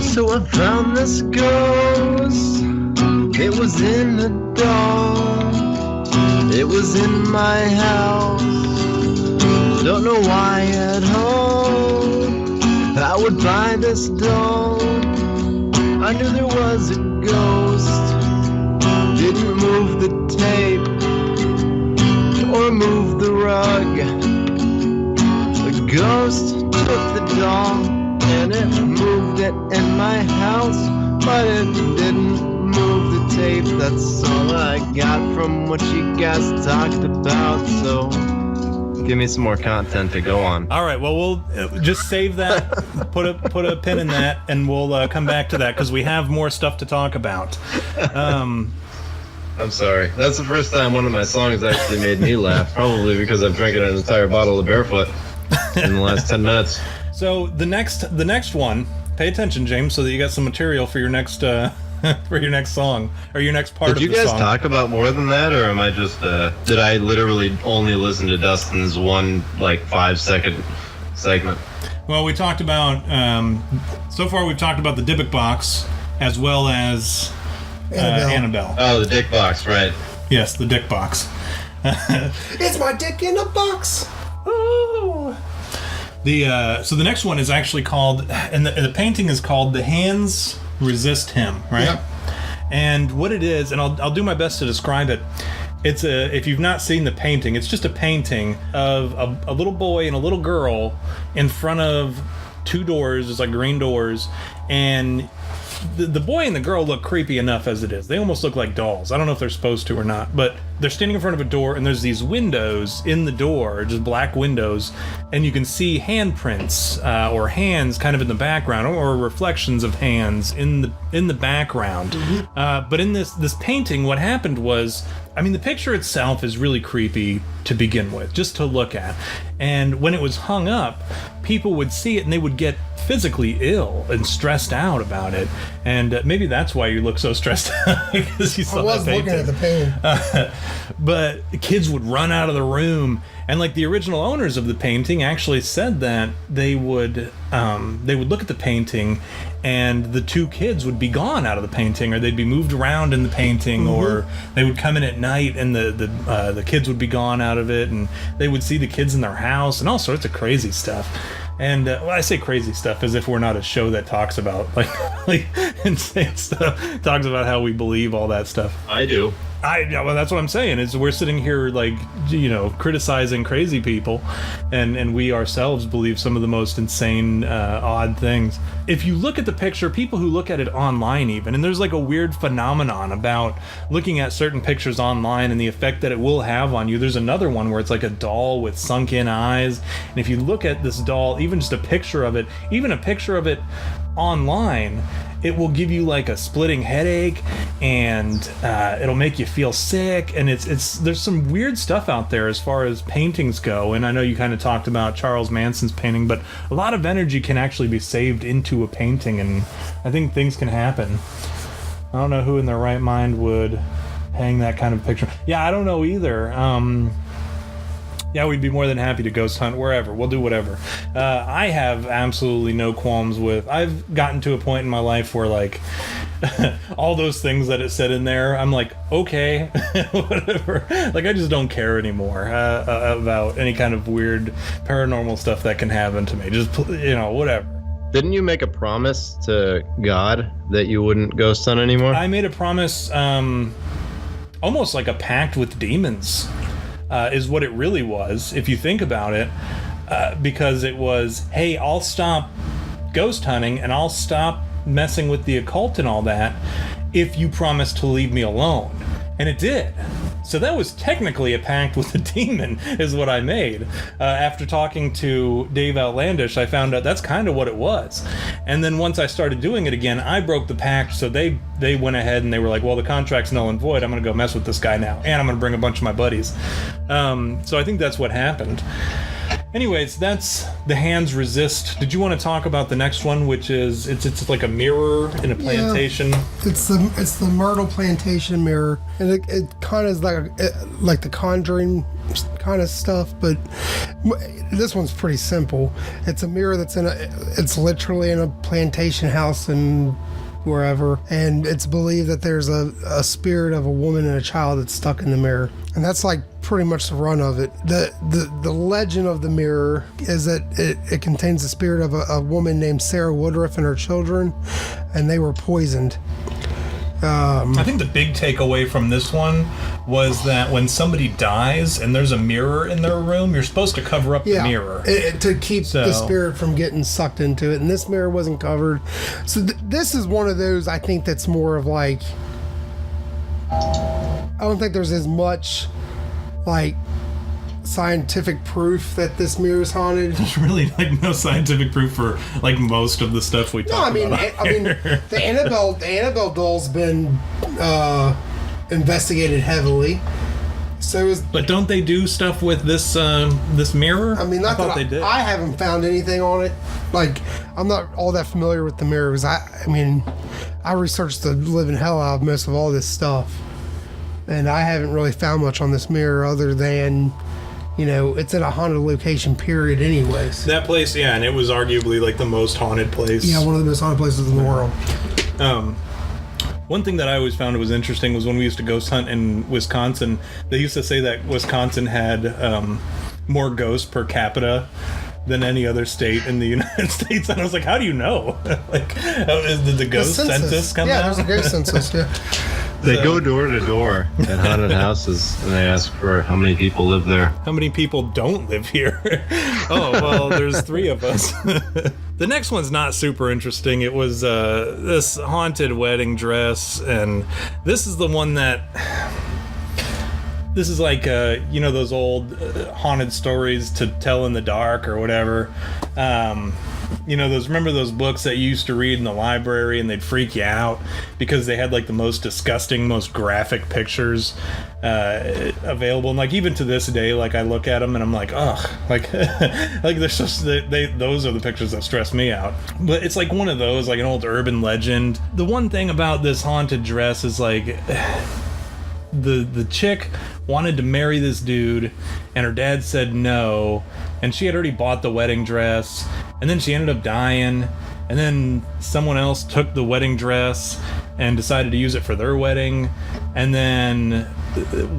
So I found this ghost. It was in the dark. It was in my house. Don't know why at home I would buy this doll. I knew there was a ghost. Didn't move the tape or move the rug. The ghost took the doll and it moved it in my house, but it didn't move the tape. That's all I got from what you guys talked about. So give me some more content to go on. All right, well, we'll just save that, put a pin in that, and we'll come back to that because we have more stuff to talk about. I'm sorry. That's the first time one of my songs actually made me laugh, probably because I've drank an entire bottle of Barefoot in the last 10 minutes. So the next one, pay attention, James, so that you got some material for your next for your next song or your next part of the song. Did you guys talk about more than that, or am I just did I literally only listen to Dustin's one 5-second segment? Well, we talked about so far we've talked about the Dybbuk box as well as Annabelle. Oh, the dick box, right? Yes, the dick box. It's my dick in a box. Ooh. So the next one is actually called, and the painting is called "The Hands Resist Him," right? Yep. And what it is, and I'll do my best to describe it. It's if you've not seen the painting, it's just a painting of a little boy and a little girl in front of two doors. It's like green doors, and the boy and the girl look creepy enough as it is. They almost look like dolls. I don't know if they're supposed to or not, but they're standing in front of a door, and there's these windows in the door, just black windows, and you can see handprints or hands kind of in the background, or reflections of hands in the background. Mm-hmm. But in this painting, what happened was, I mean, the picture itself is really creepy to begin with, just to look at. And when it was hung up, people would see it and they would get physically ill and stressed out about it. And maybe that's why you look so stressed out, because you saw I was looking at the painting. But kids would run out of the room, and the original owners of the painting actually said that they would look at the painting and the two kids would be gone out of the painting, or they'd be moved around in the painting, mm-hmm. or they would come in at night and the kids would be gone out of it, and they would see the kids in their house and all sorts of crazy stuff. And well, I say crazy stuff as if we're not a show that talks about like insane stuff, talks about how we believe all that stuff. I do. Well, that's what I'm saying, is we're sitting here criticizing crazy people, and we ourselves believe some of the most insane, odd things. If you look at the picture, people who look at it online even, and there's a weird phenomenon about looking at certain pictures online and the effect that it will have on you. There's another one where it's like a doll with sunken eyes, and if you look at this doll, even just a picture of it, even a picture of it online, it will give you a splitting headache, and it'll make you feel sick, and it's there's some weird stuff out there as far as paintings go. And I know you kind of talked about Charles Manson's painting, but a lot of energy can actually be saved into a painting, and I think things can happen. I don't know who in their right mind would hang that kind of picture. Yeah, I don't know either. Yeah, we'd be more than happy to ghost hunt wherever. We'll do whatever. I have absolutely no qualms with... I've gotten to a point in my life where, all those things that it said in there, I'm okay, whatever. I just don't care anymore about any kind of weird paranormal stuff that can happen to me. Just, whatever. Didn't you make a promise to God that you wouldn't ghost hunt anymore? I made a promise, almost like a pact with demons. Is what it really was, if you think about it, because it was, hey, I'll stop ghost hunting and I'll stop messing with the occult and all that if you promise to leave me alone. And it did. So that was technically a pact with the demon, is what I made. After talking to Dave Outlandish, I found out that's kind of what it was. And then once I started doing it again, I broke the pact, so they went ahead and they were like, well, the contract's null and void, I'm going to go mess with this guy now, and I'm going to bring a bunch of my buddies. So I think that's what happened. Anyways, that's The Hands Resist. Did you want to talk about the next one, which is it's like a mirror in a plantation? Yeah, it's the Myrtle Plantation mirror, and it kind of is like the Conjuring kind of stuff, but this one's pretty simple. It's a mirror it's literally in a plantation house in wherever, and it's believed that there's a spirit of a woman and a child that's stuck in the mirror, and that's like pretty much the run of it. The legend of the mirror is that it contains the spirit of a woman named Sarah Woodruff and her children, and they were poisoned. I think the big takeaway from this one was that when somebody dies and there's a mirror in their room, you're supposed to cover up the mirror. To keep the spirit from getting sucked into it, and this mirror wasn't covered. So this is one of those, I think, that's more of like, I don't think there's as much like scientific proof that this mirror is haunted. There's really like no scientific proof for like most of the stuff we talk about. I mean, the Annabelle doll's been investigated heavily. So but don't they do stuff with this mirror? I mean, I thought they did. I haven't found anything on it. Like, I'm not all that familiar with the mirror because I researched the living hell out of most of all this stuff, and I haven't really found much on this mirror other than, it's in a haunted location, period, anyways. That place, yeah, and it was arguably like the most haunted place. Yeah, one of the most haunted places in the world. One thing that I always found was interesting was when we used to ghost hunt in Wisconsin, they used to say that Wisconsin had more ghosts per capita than any other state in the United States. And I was like, how do you know? Like, did the ghost census come out? Yeah, there's a ghost census, yeah. They go door to door at haunted houses and they ask for how many people live there. How many people don't live here? Oh, well, there's 3 of us. The next one's not super interesting. It was this haunted wedding dress, and this is the one that... This is like, those old haunted stories to tell in the dark or whatever. Remember those books that you used to read in the library and they'd freak you out because they had like the most disgusting, most graphic pictures available. And like even to this day, like I look at them and I'm like, ugh, like they're just those are the pictures that stress me out. But it's like one of those, like an old urban legend. The one thing about this haunted dress is like the chick wanted to marry this dude and her dad said no, and she had already bought the wedding dress, and then she ended up dying, and then someone else took the wedding dress and decided to use it for their wedding, and then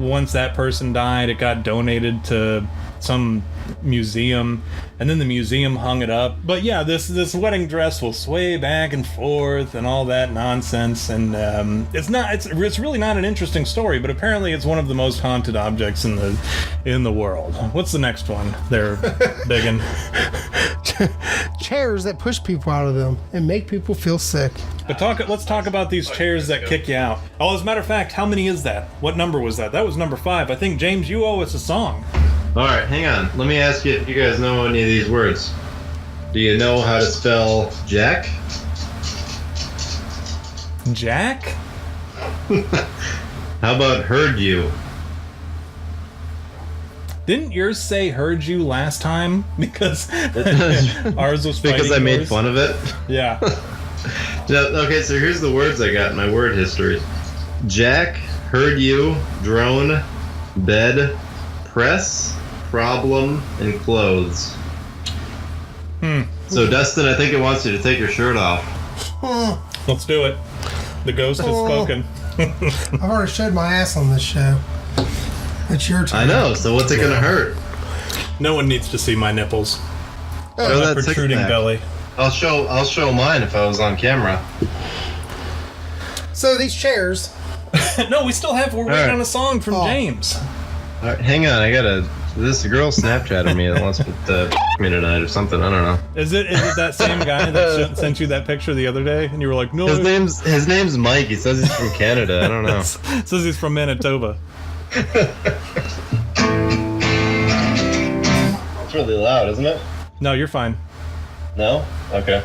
once that person died, it got donated to some museum, and then the museum hung it up. But yeah, this wedding dress will sway back and forth and all that nonsense, and it's really not an interesting story, but apparently it's one of the most haunted objects in the world. What's the next one there, Biggin? Chairs that push people out of them and make people feel sick. But let's talk about these chairs that kick you out. Oh, as a matter of fact, how many is that? What number was that? That was number 5. I think, James, you owe us a song. Alright, hang on. Let me ask you if you guys know any of these words. Do you know how to spell Jack? Jack? How about heard you? Didn't yours say heard you last time? Because ours was because I made fun of it? Yeah. Okay, so here's the words I got in my word history. Jack, heard you, drone, bed, press, problem, and clothes. So Dustin, I think it wants you to take your shirt off. Let's do it. The ghost has spoken. I've already showed my ass on this show. It's your turn. I know, so what's it gonna hurt? No one needs to see my nipples. Oh, my protruding belly. I'll show mine if I was on camera. So these chairs. No, we're waiting on a song from James. All right, hang on, this girl Snapchatted me that wants to me tonight or something. I don't know. Is it that same guy that sent you that picture the other day, and you were like, no? His name's Mike. He says he's from Canada. I don't know. Says he's from Manitoba. It's really loud, isn't it? No, you're fine. No? Okay.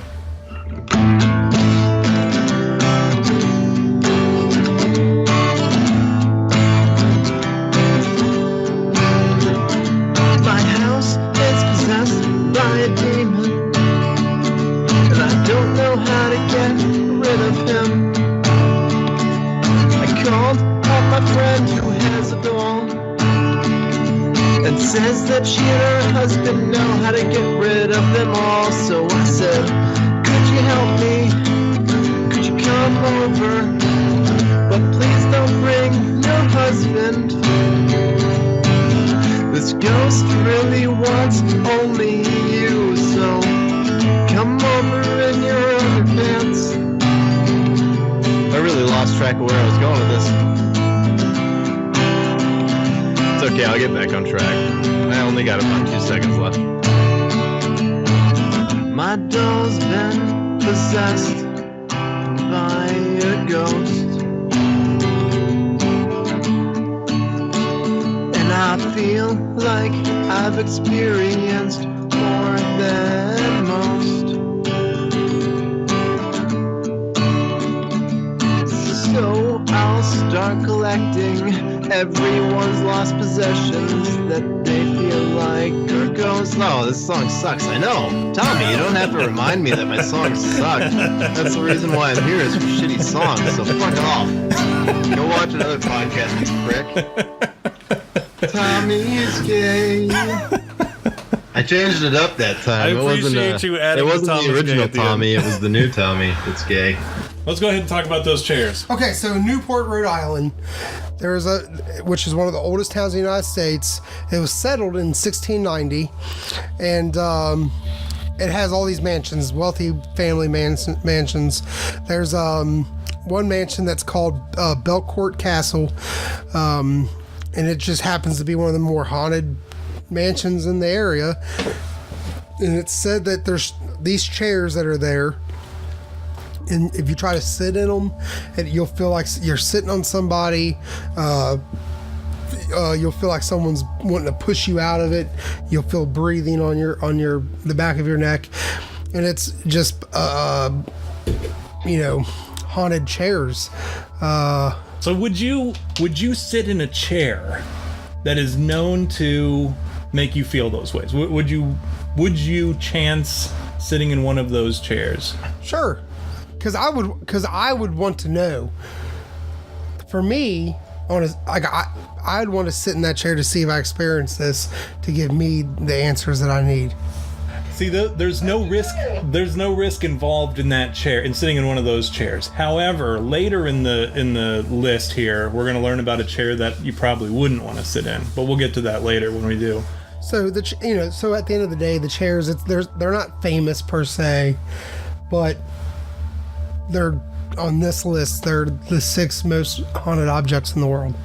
My house is possessed by a demon, and I don't know how to get rid of him. I called up my friend who has a doll, and says that she and her husband know how to get rid of them all. So I said, could you help me? Could you come over? But please don't bring your husband. This ghost really wants only you, so come over in your underpants. I really lost track of where I was going with this. It's okay, I'll get back on track. I only got about 2 seconds left. My doll's been possessed by a ghost, and I feel like I've experienced more than most. So I'll start collecting everyone's lost possessions that they feel like are ghosts. No, this song sucks. I know. Tommy, you don't have to remind me that my songs suck. That's the reason why I'm here is for shitty songs, so fuck off. Go watch another podcast, you prick. Tommy's gay. I changed it up that time. I appreciate you adding it wasn't the Tommy's the original gay at the Tommy, end. it was the new Tommy. It's gay. Let's go ahead and talk about those chairs. Okay, so Newport, Rhode Island, which is one of the oldest towns in the United States. It was settled in 1690, and it has all these mansions, wealthy family mansions. There's one mansion that's called Belcourt Castle, and it just happens to be one of the more haunted mansions in the area. And it's said that there's these chairs that are there, and if you try to sit in them, you'll feel like you're sitting on somebody. You'll feel like someone's wanting to push you out of it. You'll feel breathing on the back of your neck, and it's just haunted chairs. So would you sit in a chair that is known to make you feel those ways? Would you chance sitting in one of those chairs? Sure, because I would want to know. For me, I'd want to sit in that chair to see if I experience this, to give me the answers that I need. See, there's no risk. There's no risk involved in that chair, in sitting in one of those chairs. However, later in the list here, we're going to learn about a chair that you probably wouldn't want to sit in. But we'll get to that later when we do. So so at the end of the day, the chairs, they're not famous per se, but they're on this list. They're the 6 most haunted objects in the world.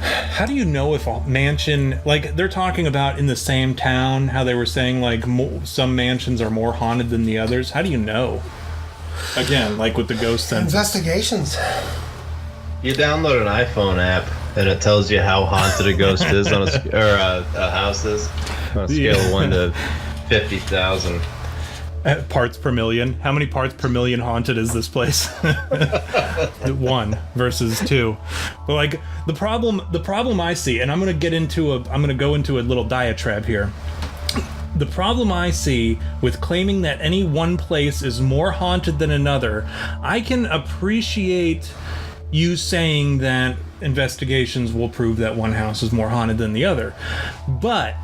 How do you know if a mansion, like they're talking about in the same town, how they were saying like some mansions are more haunted than the others? How do you know? Again, like with the ghost census. Investigations. You download an iPhone app and it tells you how haunted a ghost is a house is on a scale of 1 to 50,000. Parts per million. How many parts per million haunted is this place? 1 versus 2. But like the problem I see, and I'm gonna go into a little diatribe here. The problem I see with claiming that any one place is more haunted than another, I can appreciate you saying that investigations will prove that one house is more haunted than the other. But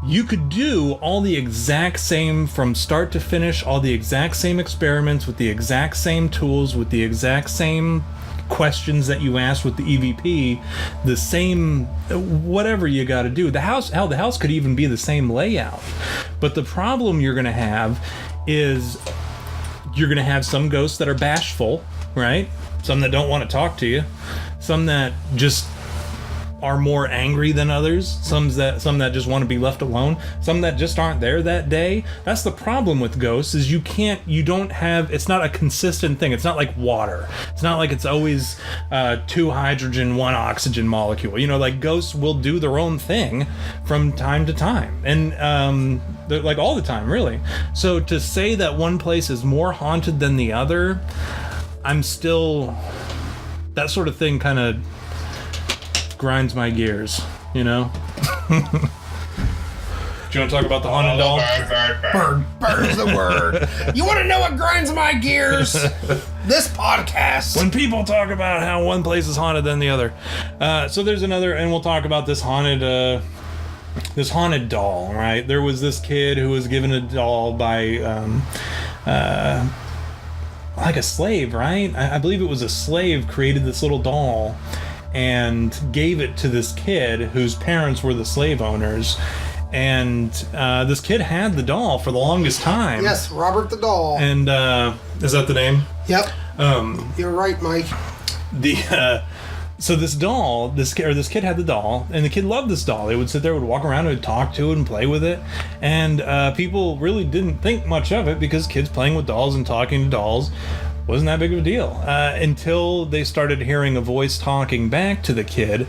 you could do all the exact same from start to finish, all the exact same experiments with the exact same tools, with the exact same questions that you asked with the EVP, the same whatever you got to do. The house could even be the same layout. But the problem you're going to have is you're going to have some ghosts that are bashful, right? Some that don't want to talk to you, some that just are more angry than others, some that just want to be left alone, some that just aren't there that day. That's the problem with ghosts, is it's not a consistent thing. It's not like water. It's not like it's always 2 hydrogen, 1 oxygen molecule. Like ghosts will do their own thing from time to time, and like all the time, really. So to say that one place is more haunted than the other, that sort of thing kind of grinds my gears, Do you want to talk about the haunted doll? Bird's the word. You want to know what grinds my gears? This podcast. When people talk about how one place is haunted than the other. So there's another, and we'll talk about this haunted doll, right? There was this kid who was given a doll by like a slave, right? I believe it was a slave created this little doll and gave it to this kid whose parents were the slave owners. And this kid had the doll for the longest time. Yes, Robert the doll. And is that the name? Yep. You're right, Mike. So this doll, this kid had the doll, and the kid loved this doll. They would sit there, would walk around, and would talk to it and play with it. And people really didn't think much of it, because kids playing with dolls and talking to dolls wasn't that big of a deal, until they started hearing a voice talking back to the kid.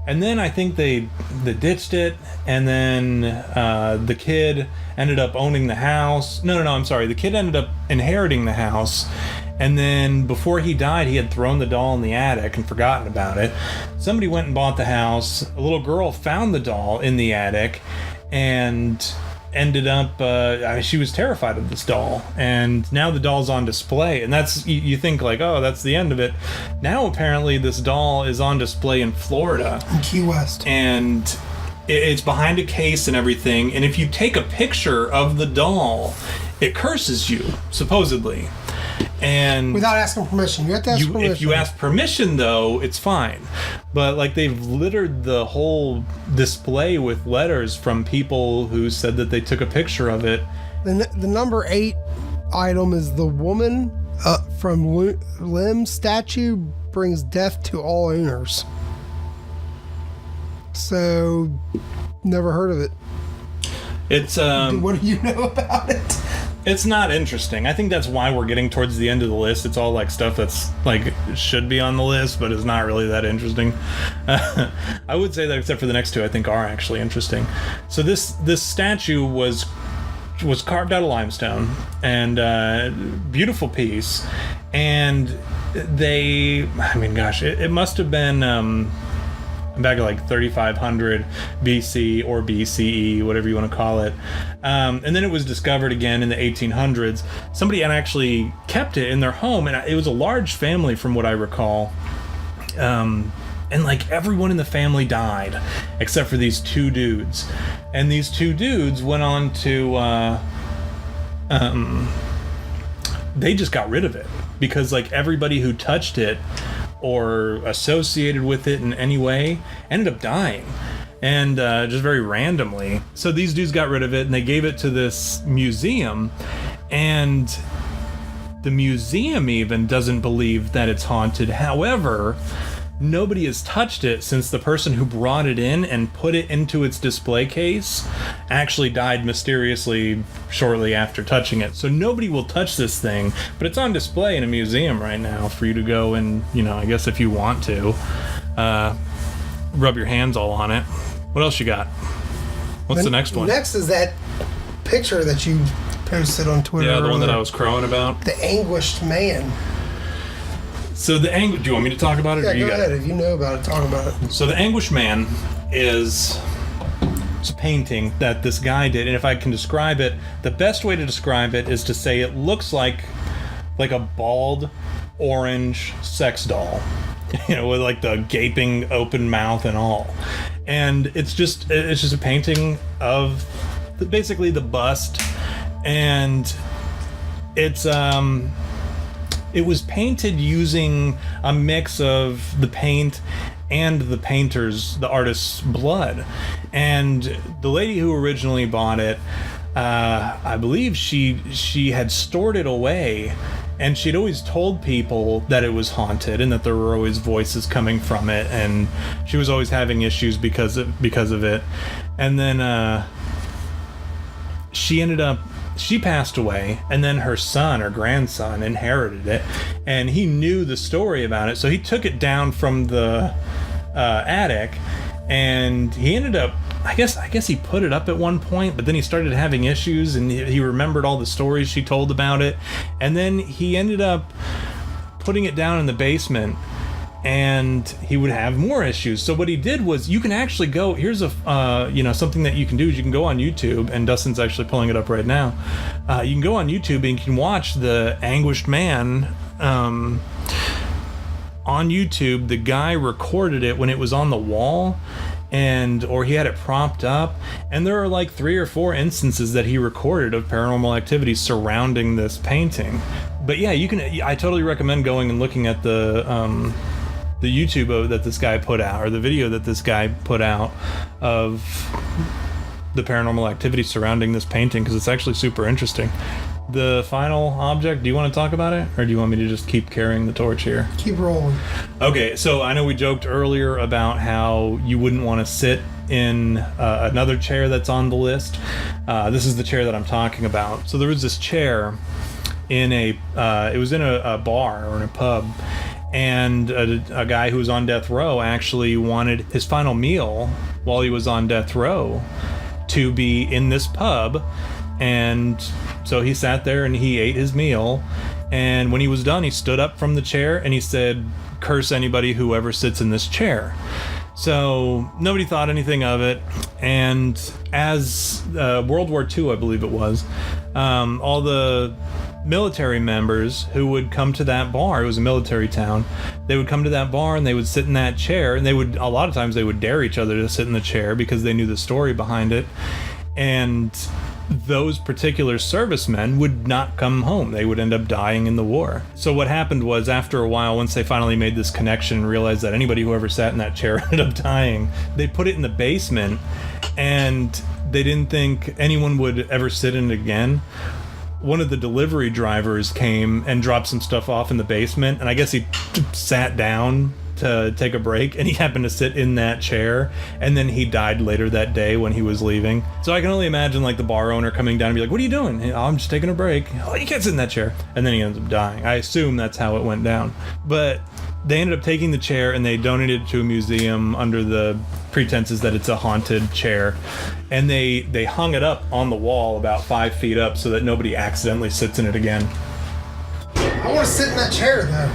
And then I think they ditched it, and then the kid ended up owning the house. No, I'm sorry. The kid ended up inheriting the house, and then before he died, he had thrown the doll in the attic and forgotten about it. Somebody went and bought the house. A little girl found the doll in the attic, and ended up she was terrified of this doll, and now the doll's on display, and that's, you think like, oh, that's the end of it. Now apparently this doll is on display in Florida, in Key West, and it's behind a case and everything, and if you take a picture of the doll, it curses you, supposedly. And without asking permission, you have to ask permission. If you ask permission, though, it's fine. But like, they've littered the whole display with letters from people who said that they took a picture of it. The number 8 item is the woman from Limb statue brings death to all owners. So, never heard of it. It's what do you know about it? It's not interesting. I think that's why we're getting towards the end of the list. It's all like stuff that's like should be on the list, but is not really that interesting. I would say that, except for the next 2, I think are actually interesting. So this statue was carved out of limestone, and beautiful piece. And it must have been back at like 3500 BC or BCE, whatever you want to call it. And then it was discovered again in the 1800s. Somebody had actually kept it in their home, and it was a large family from what I recall. And like everyone in the family died except for these 2 dudes. And these 2 dudes went on to they just got rid of it, because like everybody who touched it or associated with it in any way ended up dying, and just very randomly. So these dudes got rid of it, and they gave it to this museum, and the museum even doesn't believe that it's haunted. However, nobody has touched it since the person who brought it in and put it into its display case actually died mysteriously shortly after touching it. So nobody will touch this thing, but it's on display in a museum right now for you to go and, I guess if you want to, rub your hands all on it. What else you got? What's the next one? Next is that picture that you posted on Twitter. Yeah, the one that I was crowing about. The anguished man. So do you want me to talk about it? Yeah, or you go ahead. If you know about it, talk about it. So the Anguished Man is a painting that this guy did, and if I can describe it, the best way to describe it is to say it looks like a bald orange sex doll, with like the gaping open mouth and all. And it's just a painting of basically the bust, and it's it was painted using a mix of the paint and the artist's blood. And the lady who originally bought it, I believe she had stored it away And she'd always told people that it was haunted and that there were always voices coming from it, and she was always having issues because of it. And then she passed away, and then her son or grandson inherited it, and he knew the story about it, so he took it down from the attic, and he ended up, I guess he put it up at one point, but then he started having issues, and he remembered all the stories she told about it, and then he ended up putting it down in the basement, and he would have more issues. So what he did was, you can actually go, here's a something that you can do is you can go on YouTube, and Dustin's actually pulling it up right now. You can go on YouTube and you can watch the anguished man on YouTube. The guy recorded it when it was on the wall, or he had it propped up, and there are like 3 or 4 instances that he recorded of paranormal activity surrounding this painting. But yeah, I totally recommend going and looking at the YouTube that this guy put out, or the video that this guy put out of the paranormal activity surrounding this painting, because it's actually super interesting. The final object, do you want to talk about it, or do you want me to just keep carrying the torch here? Keep rolling. Okay, so I know we joked earlier about how you wouldn't want to sit in another chair that's on the list. This is the chair that I'm talking about. So there was this chair in it was in a bar or in a pub, and a guy who was on death row actually wanted his final meal while he was on death row to be in this pub, and so he sat there and he ate his meal, and when he was done, he stood up from the chair and he said, "Curse anybody who ever sits in this chair." So nobody thought anything of it, and as World War II, I believe it was, all the military members who would come to that bar, it was a military town, they would come to that bar and they would sit in that chair, and a lot of times they would dare each other to sit in the chair because they knew the story behind it, and those particular servicemen would not come home. They would end up dying in the war. So what happened was, after a while, once they finally made this connection and realized that anybody who ever sat in that chair ended up dying, they put it in the basement, and they didn't think anyone would ever sit in it again. One of the delivery drivers came and dropped some stuff off in the basement, and I guess he sat down to take a break, and he happened to sit in that chair, and then he died later that day when he was leaving. So I can only imagine like the bar owner coming down and be like, "What are you doing?" "Oh, I'm just taking a break." "Oh, you can't sit in that chair." And then he ends up dying. I assume that's how it went down. But they ended up taking the chair and they donated it to a museum under the pretenses that it's a haunted chair, and they hung it up on the wall about 5 feet up so that nobody accidentally sits in it again. I want to sit in that chair though.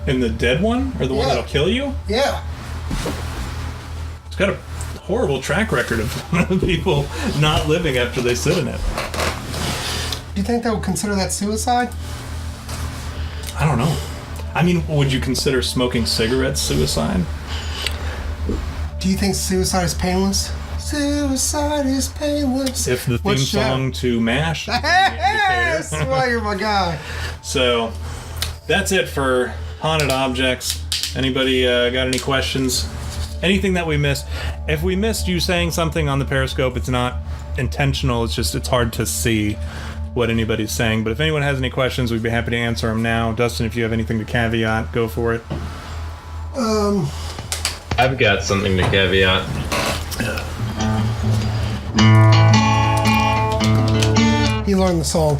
In the dead one? Or the one that'll kill you? Yeah. It's got a horrible track record of people not living after they sit in it. Do you think they would consider that suicide? I don't know. I mean, would you consider smoking cigarettes suicide? Do you think suicide is painless? Suicide is painless. If the theme song to MASH. Yes! Well, you're my guy. So, that's it for haunted objects. Anybody got any questions? Anything that we missed? If we missed you saying something on the Periscope, it's not intentional. It's hard to see what anybody's saying. But if anyone has any questions, we'd be happy to answer them now. Dustin, if you have anything to caveat, go for it. I've got something to caveat. He learned the song.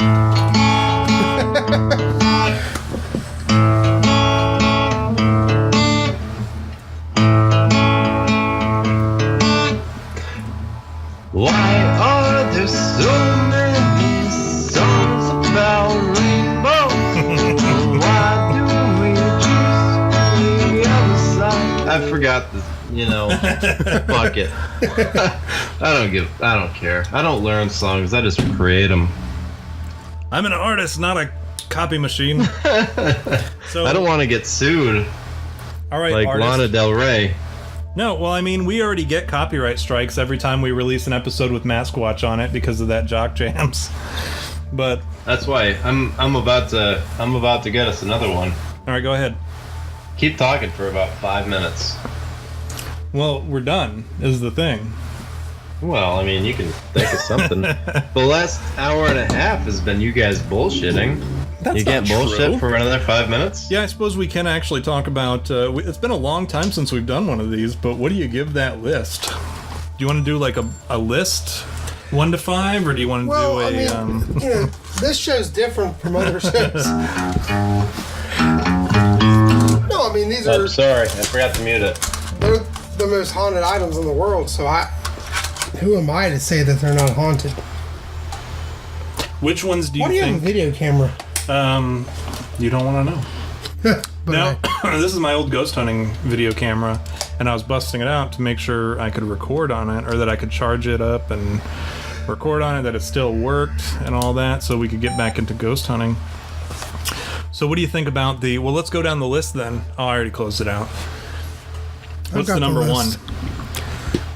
Why are there so many songs about rainbows? Why do we choose the other side? I forgot this, fuck it. I don't care. I don't learn songs, I just create them. I'm an artist, not a copy machine. So I don't want to get sued. All right, like artist. Lana Del Rey. No, well, I mean, we already get copyright strikes every time we release an episode with Maskwatch on it because of that Jock Jams. But that's why I'm about to get us another one. All right, go ahead. Keep talking for about 5 minutes. Well, we're done, is the thing. Well, I mean, you can think of something. The last hour and a half has been you guys bullshitting. That's You can't not bullshit true. for another 5 minutes? Yeah, I suppose we can actually talk about. It's been a long time since we've done one of these, but what do you give that list? Do you want to do like a list, 1 to 5, or do you want to do a? I mean, you know, this show's different from other shows. No, I mean these are. Sorry, I forgot to mute it. They're the most haunted items in the world. So who am I to say that they're not haunted? Which ones do you Why do you think? have a video camera? You don't want to know. But Now, this is my old ghost hunting video camera, and I was busting it out to make sure I could record on it, or that I could charge it up and record on it, that it still worked and all that, so we could get back into ghost hunting. So what do you think about the... Well, let's go down the list then. Oh, I already closed it out. What's the number one?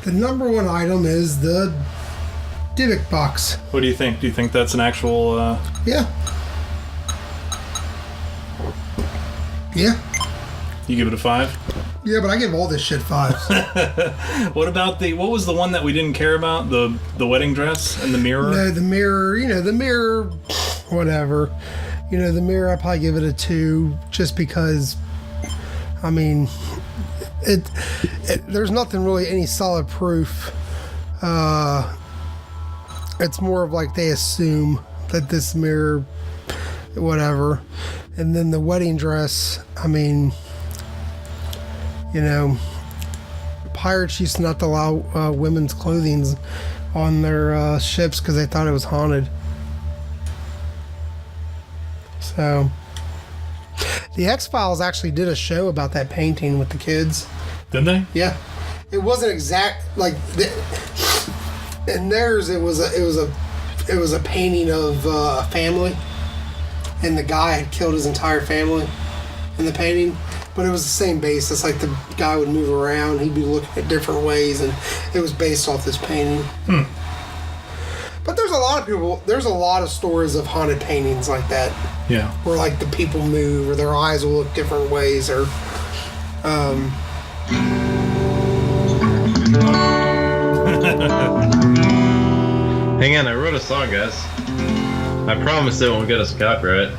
The number one item is the Dybbuk box. What do you think? Do you think that's an actual... Yeah. Yeah. You give it a 5? Yeah, but I give all this shit 5s. What about the... What was the one that we didn't care about? The wedding dress and the mirror? No, the mirror, the mirror, whatever. The mirror, I probably give it a 2 just because, I mean, there's nothing really, any solid proof. It's more of like they assume that this mirror, whatever. And then the wedding dress, I mean, pirates used to not allow women's clothing on their ships because they thought it was haunted. So, the X-Files actually did a show about that painting with the kids. Didn't they? Yeah, it wasn't exact like. In theirs, it was a painting of a family, and the guy had killed his entire family in the painting. But it was the same basis. Like the guy would move around, he'd be looking at different ways, and it was based off this painting. But there's a lot of stories of haunted paintings like that. Yeah. Where like the people move, or their eyes will look different ways, or Hang on, I wrote a song, guys. I promise it won't get us copyright.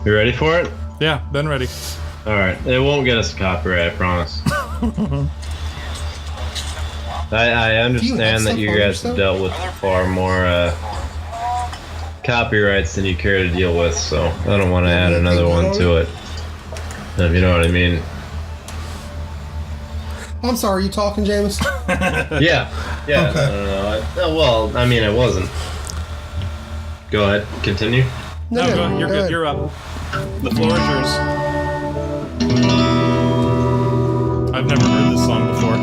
You ready for it? Yeah, been ready. Alright, it won't get us copyright, I promise. I understand that you guys have dealt with far more copyrights than you care to deal with, so I don't want to add another one to it. If you know what I mean. I'm sorry, are you talking, Jamus? Yeah. Okay. Well, I mean, it wasn't. Go ahead, continue. No, go, you're good. You're up. The floor is yours. I've never heard this song before.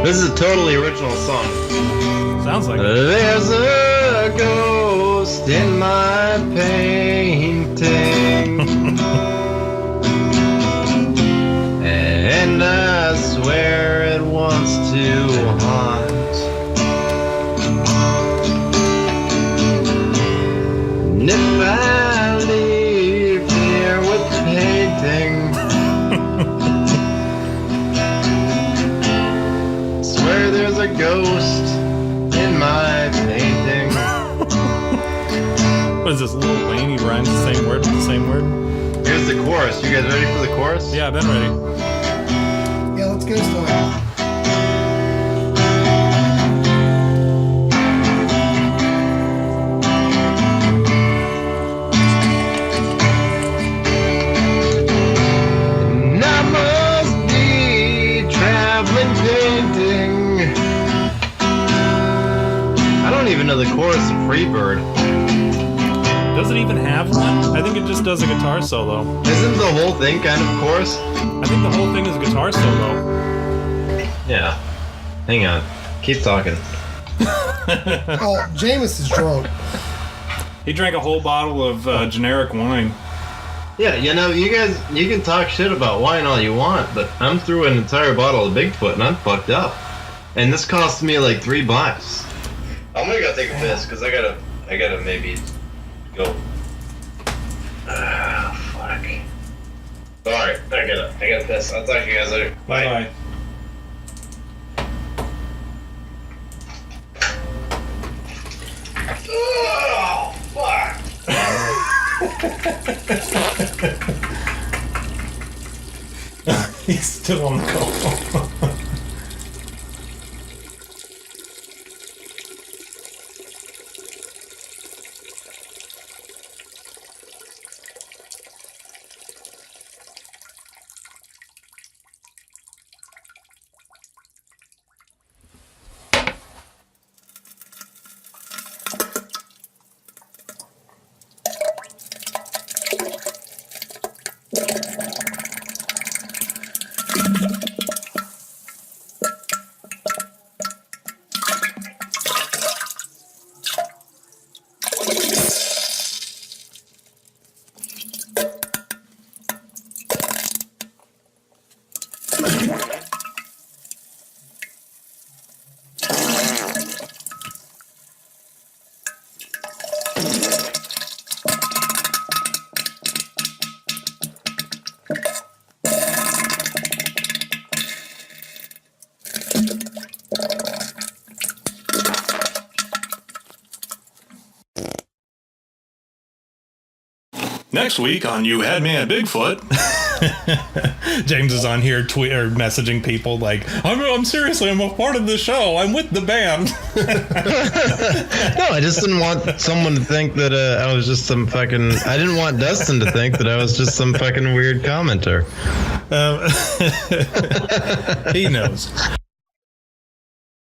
This is a totally original song. Sounds like it. There's a ghost in my painting, and I swear it wants to haunt. And if I leave here with painting, swear there's a ghost in my painting. What is this, Lil Wayne? He rhymes the same word with the same word? Here's the chorus. You guys ready for the chorus? Yeah, I've been ready. Yeah, let's get it started. And I must be traveling painting. I don't even know the chorus of Freebird. Does it even have one? I think it just does a guitar solo. Isn't the whole thing kind of a chorus? I think the whole thing is a guitar solo. Yeah. Hang on. Keep talking. Oh, Jamus is drunk. He drank a whole bottle of generic wine. Yeah, you can talk shit about wine all you want, but I'm through an entire bottle of Bigfoot and I'm fucked up. And this cost me like $3. I'm gonna go take a piss because I gotta maybe go. Fuck. Alright, I gotta piss. I'll talk to you guys later. Bye. Oh, fuck! He's still on the call. Next week on You Had Me at Bigfoot. James is on here messaging people like, I'm seriously, I'm a part of the show. I'm with the band. No, I just didn't want someone to think that I was just some fucking... I didn't want Dustin to think that I was just some fucking weird commenter. He knows.